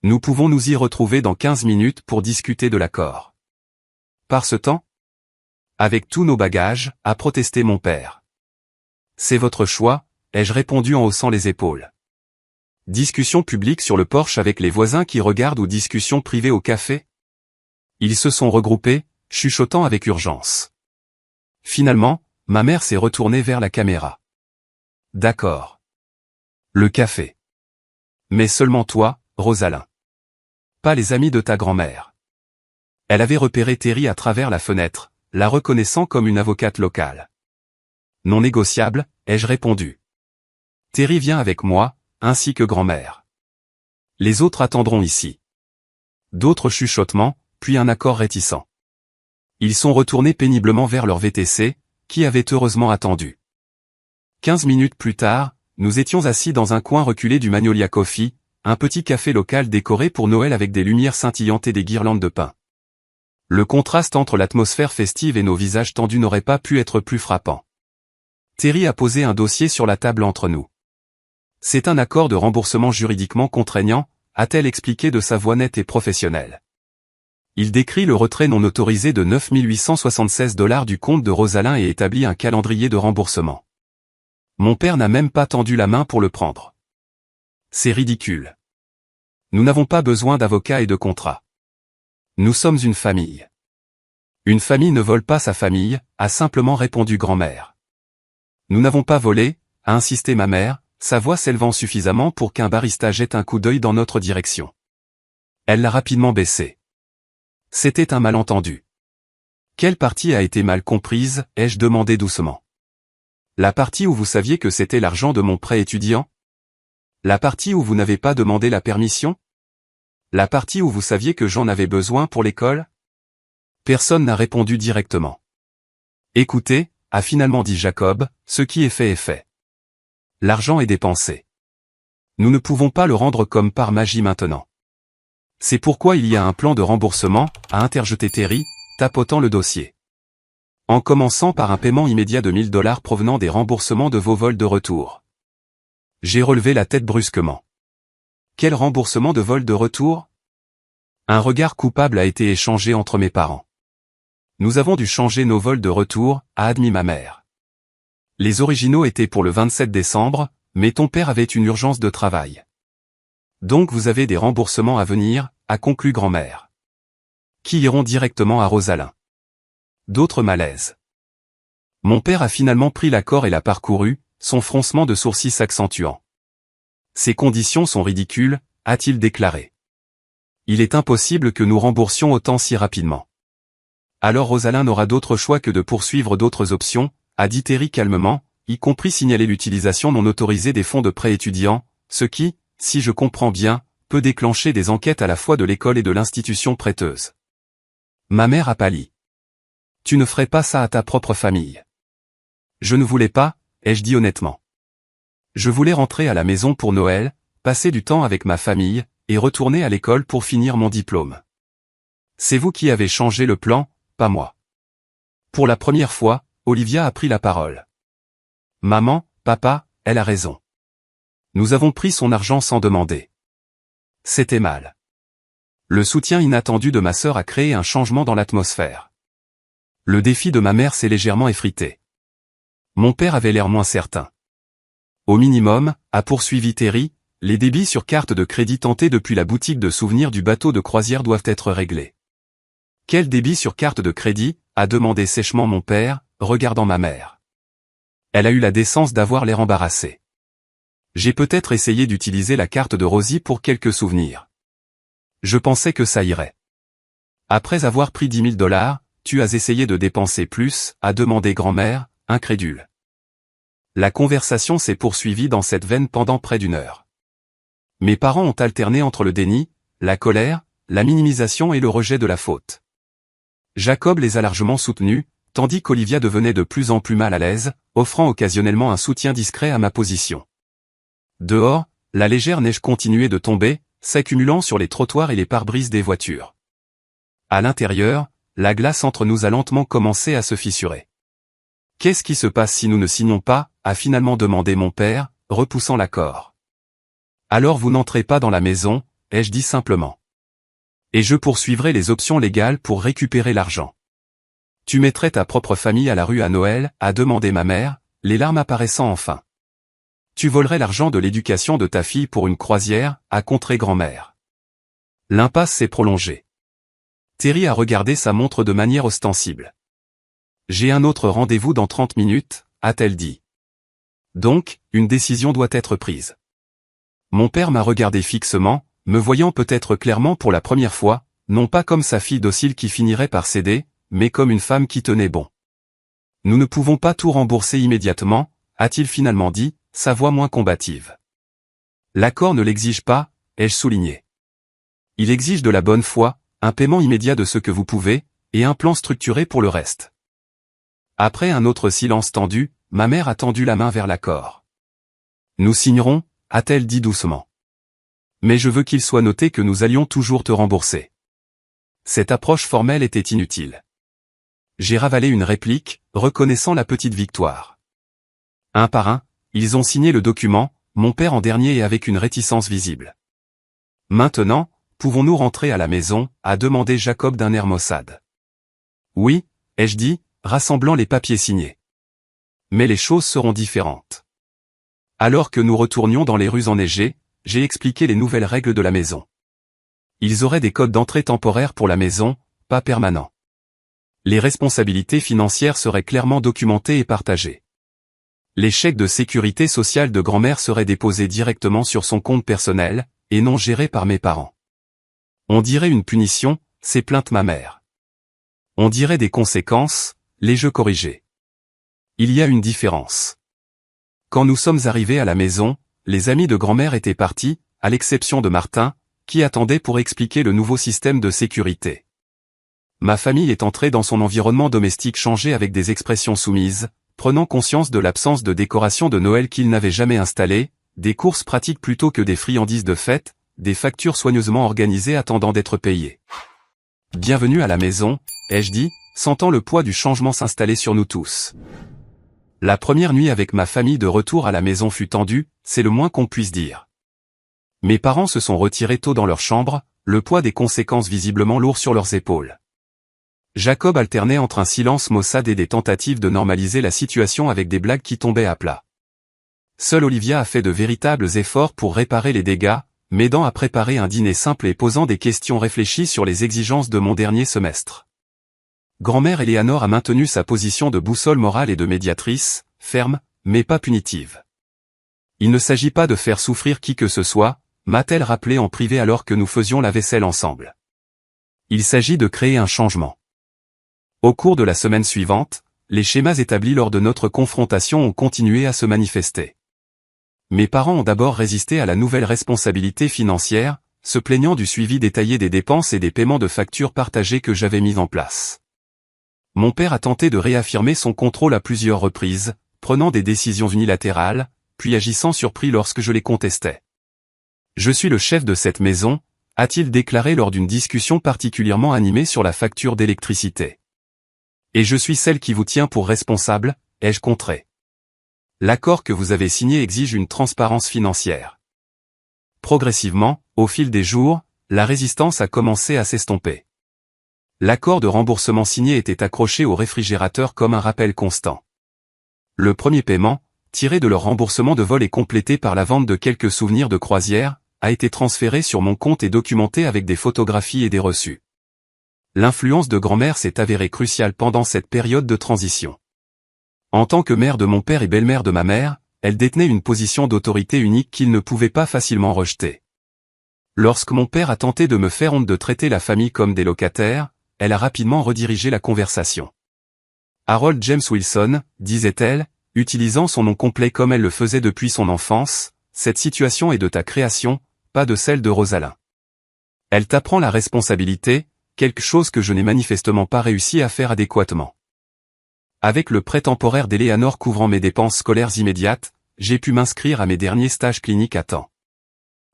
Nous pouvons nous y retrouver dans 15 minutes pour discuter de l'accord. Par ce temps? Avec tous nos bagages, a protesté mon père. C'est votre choix, ai-je répondu en haussant les épaules. Discussion publique sur le porche avec les voisins qui regardent ou discussion privée au café? Ils se sont regroupés, chuchotant avec urgence. Finalement, ma mère s'est retournée vers la caméra. D'accord. Le café. Mais seulement toi, Rosalind. Pas les amis de ta grand-mère. Elle avait repéré Terry à travers la fenêtre, la reconnaissant comme une avocate locale. Non négociable, ai-je répondu. Terry vient avec moi, ainsi que grand-mère. Les autres attendront ici. D'autres chuchotements, puis un accord réticent. Ils sont retournés péniblement vers leur VTC, qui avait heureusement attendu. 15 minutes plus tard, nous étions assis dans un coin reculé du Magnolia Coffee, un petit café local décoré pour Noël avec des lumières scintillantes et des guirlandes de pin. Le contraste entre l'atmosphère festive et nos visages tendus n'aurait pas pu être plus frappant. Terry a posé un dossier sur la table entre nous. C'est un accord de remboursement juridiquement contraignant, a-t-elle expliqué de sa voix nette et professionnelle. Il décrit le retrait non autorisé de 9 876 $ du compte de Rosalind et établit un calendrier de remboursement. Mon père n'a même pas tendu la main pour le prendre. C'est ridicule. Nous n'avons pas besoin d'avocat et de contrat. Nous sommes une famille. Une famille ne vole pas sa famille, a simplement répondu grand-mère. Nous n'avons pas volé, a insisté ma mère, sa voix s'élevant suffisamment pour qu'un barista jette un coup d'œil dans notre direction. Elle l'a rapidement baissé. C'était un malentendu. Quelle partie a été mal comprise, ai-je demandé doucement. La partie où vous saviez que c'était l'argent de mon prêt étudiant? La partie où vous n'avez pas demandé la permission? La partie où vous saviez que j'en avais besoin pour l'école? Personne n'a répondu directement. Écoutez, a finalement dit Jacob, ce qui est fait est fait. L'argent est dépensé. Nous ne pouvons pas le rendre comme par magie maintenant. C'est pourquoi il y a un plan de remboursement, a interjeté Terry, tapotant le dossier. En commençant par un paiement immédiat de $1000 provenant des remboursements de vos vols de retour. J'ai relevé la tête brusquement. Quel remboursement de vol de retour? Un regard coupable a été échangé entre mes parents. Nous avons dû changer nos vols de retour, a admis ma mère. Les originaux étaient pour le 27 décembre, mais ton père avait une urgence de travail. Donc vous avez des remboursements à venir, a conclu grand-mère. Qui iront directement à Rosalyn. D'autres malaises. Mon père a finalement pris l'accord et l'a parcouru, son froncement de sourcils s'accentuant. Ces conditions sont ridicules, a-t-il déclaré. Il est impossible que nous remboursions autant si rapidement. Alors Rosalyn n'aura d'autre choix que de poursuivre d'autres options, a dit Terry calmement, y compris signaler l'utilisation non autorisée des fonds de prêt étudiants, ce qui, si je comprends bien, peut déclencher des enquêtes à la fois de l'école et de l'institution prêteuse. Ma mère a pâli. Tu ne ferais pas ça à ta propre famille. Je ne voulais pas, ai-je dit honnêtement. Je voulais rentrer à la maison pour Noël, passer du temps avec ma famille, et retourner à l'école pour finir mon diplôme. C'est vous qui avez changé le plan, pas moi. Pour la première fois, Olivia a pris la parole. Maman, papa, elle a raison. Nous avons pris son argent sans demander. C'était mal. Le soutien inattendu de ma sœur a créé un changement dans l'atmosphère. Le défi de ma mère s'est légèrement effrité. Mon père avait l'air moins certain. Au minimum, a poursuivi Terry, les débits sur carte de crédit tentés depuis la boutique de souvenirs du bateau de croisière doivent être réglés. Quel débit sur carte de crédit, a demandé sèchement mon père, regardant ma mère. Elle a eu la décence d'avoir l'air embarrassée. J'ai peut-être essayé d'utiliser la carte de Rosie pour quelques souvenirs. Je pensais que ça irait. Après avoir pris $10 000, tu as essayé de dépenser plus, a demandé grand-mère, incrédule. La conversation s'est poursuivie dans cette veine pendant près d'1 heure. Mes parents ont alterné entre le déni, la colère, la minimisation et le rejet de la faute. Jacob les a largement soutenus, tandis qu'Olivia devenait de plus en plus mal à l'aise, offrant occasionnellement un soutien discret à ma position. Dehors, la légère neige continuait de tomber, s'accumulant sur les trottoirs et les pare-brises des voitures. À l'intérieur, la glace entre nous a lentement commencé à se fissurer. Qu'est-ce qui se passe si nous ne signons pas, a finalement demandé mon père, repoussant l'accord. Alors vous n'entrez pas dans la maison, ai-je dit simplement. Et je poursuivrai les options légales pour récupérer l'argent. Tu mettrais ta propre famille à la rue à Noël, a demandé ma mère, les larmes apparaissant enfin. Tu volerais l'argent de l'éducation de ta fille pour une croisière, a contré grand-mère. L'impasse s'est prolongée. Terry a regardé sa montre de manière ostensible. J'ai un autre rendez-vous dans 30 minutes, a-t-elle dit. Donc, une décision doit être prise. Mon père m'a regardé fixement, me voyant peut-être clairement pour la première fois, non pas comme sa fille docile qui finirait par céder, mais comme une femme qui tenait bon. Nous ne pouvons pas tout rembourser immédiatement, a-t-il finalement dit, sa voix moins combative. L'accord ne l'exige pas, ai-je souligné. Il exige de la bonne foi, un paiement immédiat de ce que vous pouvez, et un plan structuré pour le reste. Après un autre silence tendu, ma mère a tendu la main vers l'accord. Nous signerons, a-t-elle dit doucement. Mais je veux qu'il soit noté que nous allions toujours te rembourser. Cette approche formelle était inutile. J'ai ravalé une réplique, reconnaissant la petite victoire. Un par un, ils ont signé le document, mon père en dernier et avec une réticence visible. Maintenant, pouvons-nous rentrer à la maison, a demandé Jacob d'un air maussade. Oui, ai-je dit, rassemblant les papiers signés. Mais les choses seront différentes. Alors que nous retournions dans les rues enneigées, j'ai expliqué les nouvelles règles de la maison. Ils auraient des codes d'entrée temporaires pour la maison, pas permanents. Les responsabilités financières seraient clairement documentées et partagées. Les chèques de sécurité sociale de grand-mère seraient déposés directement sur son compte personnel, et non gérés par mes parents. On dirait une punition, c'est plainte ma mère. On dirait des conséquences, les jeux corrigés. Il y a une différence. Quand nous sommes arrivés à la maison, les amis de grand-mère étaient partis, à l'exception de Martin, qui attendait pour expliquer le nouveau système de sécurité. Ma famille est entrée dans son environnement domestique changé avec des expressions soumises, prenant conscience de l'absence de décoration de Noël qu'il n'avait jamais installée, des courses pratiques plutôt que des friandises de fête, des factures soigneusement organisées attendant d'être payées. Bienvenue à la maison, ai-je dit, sentant le poids du changement s'installer sur nous tous. La première nuit avec ma famille de retour à la maison fut tendue, c'est le moins qu'on puisse dire. Mes parents se sont retirés tôt dans leur chambre, le poids des conséquences visiblement lourd sur leurs épaules. Jacob alternait entre un silence maussade et des tentatives de normaliser la situation avec des blagues qui tombaient à plat. Seule Olivia a fait de véritables efforts pour réparer les dégâts, m'aidant à préparer un dîner simple et posant des questions réfléchies sur les exigences de mon dernier semestre. Grand-mère Eleanor a maintenu sa position de boussole morale et de médiatrice, ferme, mais pas punitive. Il ne s'agit pas de faire souffrir qui que ce soit, m'a-t-elle rappelé en privé alors que nous faisions la vaisselle ensemble. Il s'agit de créer un changement. Au cours de la semaine suivante, les schémas établis lors de notre confrontation ont continué à se manifester. Mes parents ont d'abord résisté à la nouvelle responsabilité financière, se plaignant du suivi détaillé des dépenses et des paiements de factures partagées que j'avais mis en place. Mon père a tenté de réaffirmer son contrôle à plusieurs reprises, prenant des décisions unilatérales, puis agissant surpris lorsque je les contestais. Je suis le chef de cette maison, a-t-il déclaré lors d'une discussion particulièrement animée sur la facture d'électricité. Et je suis celle qui vous tient pour responsable, ai-je contré. L'accord que vous avez signé exige une transparence financière. Progressivement, au fil des jours, la résistance a commencé à s'estomper. L'accord de remboursement signé était accroché au réfrigérateur comme un rappel constant. Le premier paiement, tiré de leur remboursement de vol et complété par la vente de quelques souvenirs de croisière, a été transféré sur mon compte et documenté avec des photographies et des reçus. L'influence de grand-mère s'est avérée cruciale pendant cette période de transition. En tant que mère de mon père et belle-mère de ma mère, elle détenait une position d'autorité unique qu'il ne pouvait pas facilement rejeter. Lorsque mon père a tenté de me faire honte de traiter la famille comme des locataires, elle a rapidement redirigé la conversation. Harold James Wilson, disait-elle, utilisant son nom complet comme elle le faisait depuis son enfance, cette situation est de ta création, pas de celle de Rosalyn. Elle t'apprend la responsabilité, quelque chose que je n'ai manifestement pas réussi à faire adéquatement. Avec le prêt temporaire d'Eleanor couvrant mes dépenses scolaires immédiates, j'ai pu m'inscrire à mes derniers stages cliniques à temps.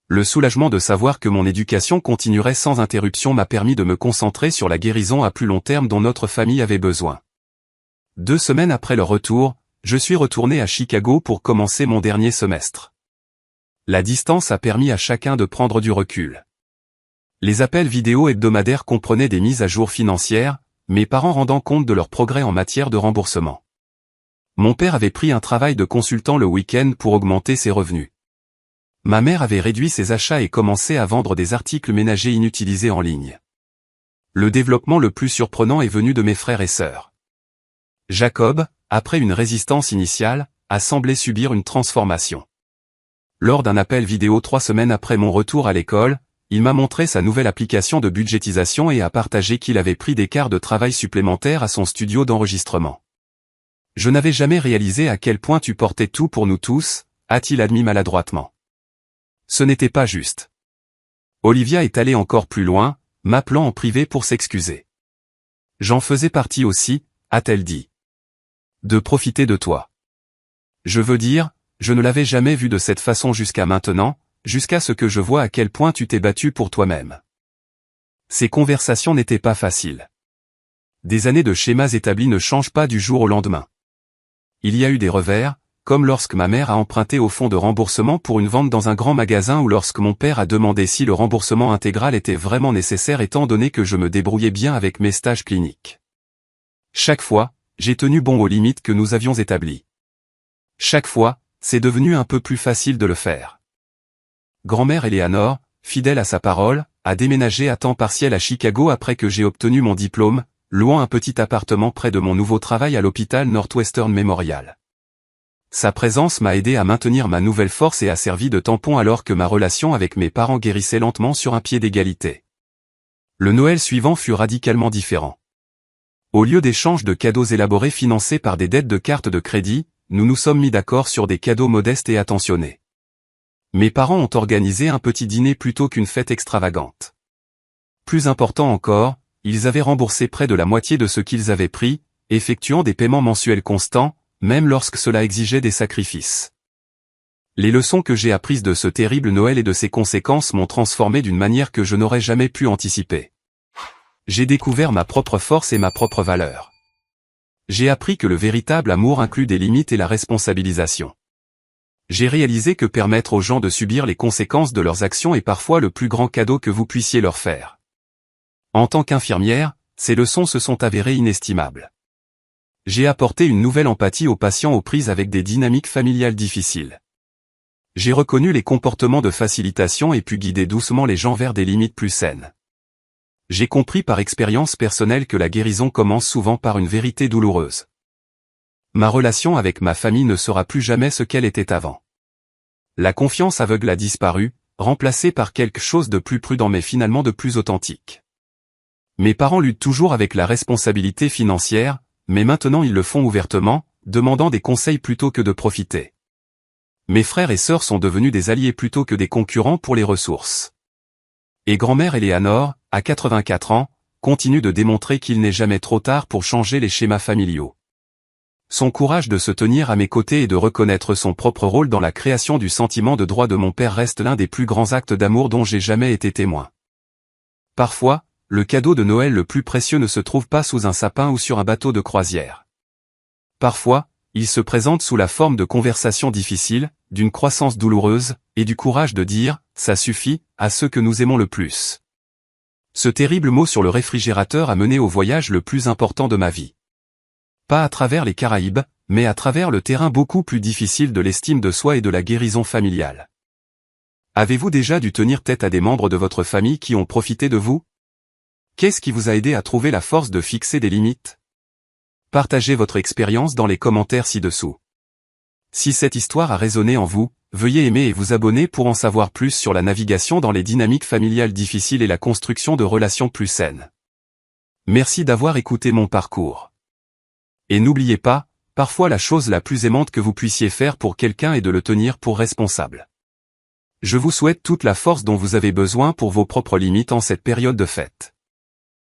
Le soulagement de savoir que mon éducation continuerait sans interruption m'a permis de me concentrer sur la guérison à plus long terme dont notre famille avait besoin. 2 semaines après leur retour, je suis retourné à Chicago pour commencer mon dernier semestre. La distance a permis à chacun de prendre du recul. Les appels vidéo hebdomadaires comprenaient des mises à jour financières, mes parents rendant compte de leur progrès en matière de remboursement. Mon père avait pris un travail de consultant le week-end pour augmenter ses revenus. Ma mère avait réduit ses achats et commencé à vendre des articles ménagers inutilisés en ligne. Le développement le plus surprenant est venu de mes frères et sœurs. Jacob, après une résistance initiale, a semblé subir une transformation. Lors d'un appel vidéo 3 semaines après mon retour à l'école, il m'a montré sa nouvelle application de budgétisation et a partagé qu'il avait pris des quarts de travail supplémentaires à son studio d'enregistrement. Je n'avais jamais réalisé à quel point tu portais tout pour nous tous, a-t-il admis maladroitement. Ce n'était pas juste. Olivia est allée encore plus loin, m'appelant en privé pour s'excuser. J'en faisais partie aussi, a-t-elle dit. De profiter de toi. Je veux dire, je ne l'avais jamais vu de cette façon jusqu'à maintenant, jusqu'à ce que je vois à quel point tu t'es battu pour toi-même. Ces conversations n'étaient pas faciles. Des années de schémas établis ne changent pas du jour au lendemain. Il y a eu des revers, comme lorsque ma mère a emprunté au fonds de remboursement pour une vente dans un grand magasin ou lorsque mon père a demandé si le remboursement intégral était vraiment nécessaire étant donné que je me débrouillais bien avec mes stages cliniques. Chaque fois, j'ai tenu bon aux limites que nous avions établies. Chaque fois, c'est devenu un peu plus facile de le faire. Grand-mère Eleanor, fidèle à sa parole, a déménagé à temps partiel à Chicago après que j'ai obtenu mon diplôme, louant un petit appartement près de mon nouveau travail à l'hôpital Northwestern Memorial. Sa présence m'a aidé à maintenir ma nouvelle force et a servi de tampon alors que ma relation avec mes parents guérissait lentement sur un pied d'égalité. Le Noël suivant fut radicalement différent. Au lieu d'échanges de cadeaux élaborés financés par des dettes de cartes de crédit, nous nous sommes mis d'accord sur des cadeaux modestes et attentionnés. Mes parents ont organisé un petit dîner plutôt qu'une fête extravagante. Plus important encore, ils avaient remboursé près de la moitié de ce qu'ils avaient pris, effectuant des paiements mensuels constants, même lorsque cela exigeait des sacrifices. Les leçons que j'ai apprises de ce terrible Noël et de ses conséquences m'ont transformé d'une manière que je n'aurais jamais pu anticiper. J'ai découvert ma propre force et ma propre valeur. J'ai appris que le véritable amour inclut des limites et la responsabilisation. J'ai réalisé que permettre aux gens de subir les conséquences de leurs actions est parfois le plus grand cadeau que vous puissiez leur faire. En tant qu'infirmière, ces leçons se sont avérées inestimables. J'ai apporté une nouvelle empathie aux patients aux prises avec des dynamiques familiales difficiles. J'ai reconnu les comportements de facilitation et pu guider doucement les gens vers des limites plus saines. J'ai compris par expérience personnelle que la guérison commence souvent par une vérité douloureuse. Ma relation avec ma famille ne sera plus jamais ce qu'elle était avant. La confiance aveugle a disparu, remplacée par quelque chose de plus prudent mais finalement de plus authentique. Mes parents luttent toujours avec la responsabilité financière, mais maintenant ils le font ouvertement, demandant des conseils plutôt que de profiter. Mes frères et sœurs sont devenus des alliés plutôt que des concurrents pour les ressources. Et grand-mère Eleanor, à 84 ans, continue de démontrer qu'il n'est jamais trop tard pour changer les schémas familiaux. Son courage de se tenir à mes côtés et de reconnaître son propre rôle dans la création du sentiment de droit de mon père reste l'un des plus grands actes d'amour dont j'ai jamais été témoin. Parfois, le cadeau de Noël le plus précieux ne se trouve pas sous un sapin ou sur un bateau de croisière. Parfois, il se présente sous la forme de conversations difficiles, d'une croissance douloureuse, et du courage de dire « ça suffit » à ceux que nous aimons le plus. Ce terrible mot sur le réfrigérateur a mené au voyage le plus important de ma vie. Pas à travers les Caraïbes, mais à travers le terrain beaucoup plus difficile de l'estime de soi et de la guérison familiale. Avez-vous déjà dû tenir tête à des membres de votre famille qui ont profité de vous? Qu'est-ce qui vous a aidé à trouver la force de fixer des limites? Partagez votre expérience dans les commentaires ci-dessous. Si cette histoire a résonné en vous, veuillez aimer et vous abonner pour en savoir plus sur la navigation dans les dynamiques familiales difficiles et la construction de relations plus saines. Merci d'avoir écouté mon parcours. Et n'oubliez pas, parfois la chose la plus aimante que vous puissiez faire pour quelqu'un est de le tenir pour responsable. Je vous souhaite toute la force dont vous avez besoin pour vos propres limites en cette période de fête.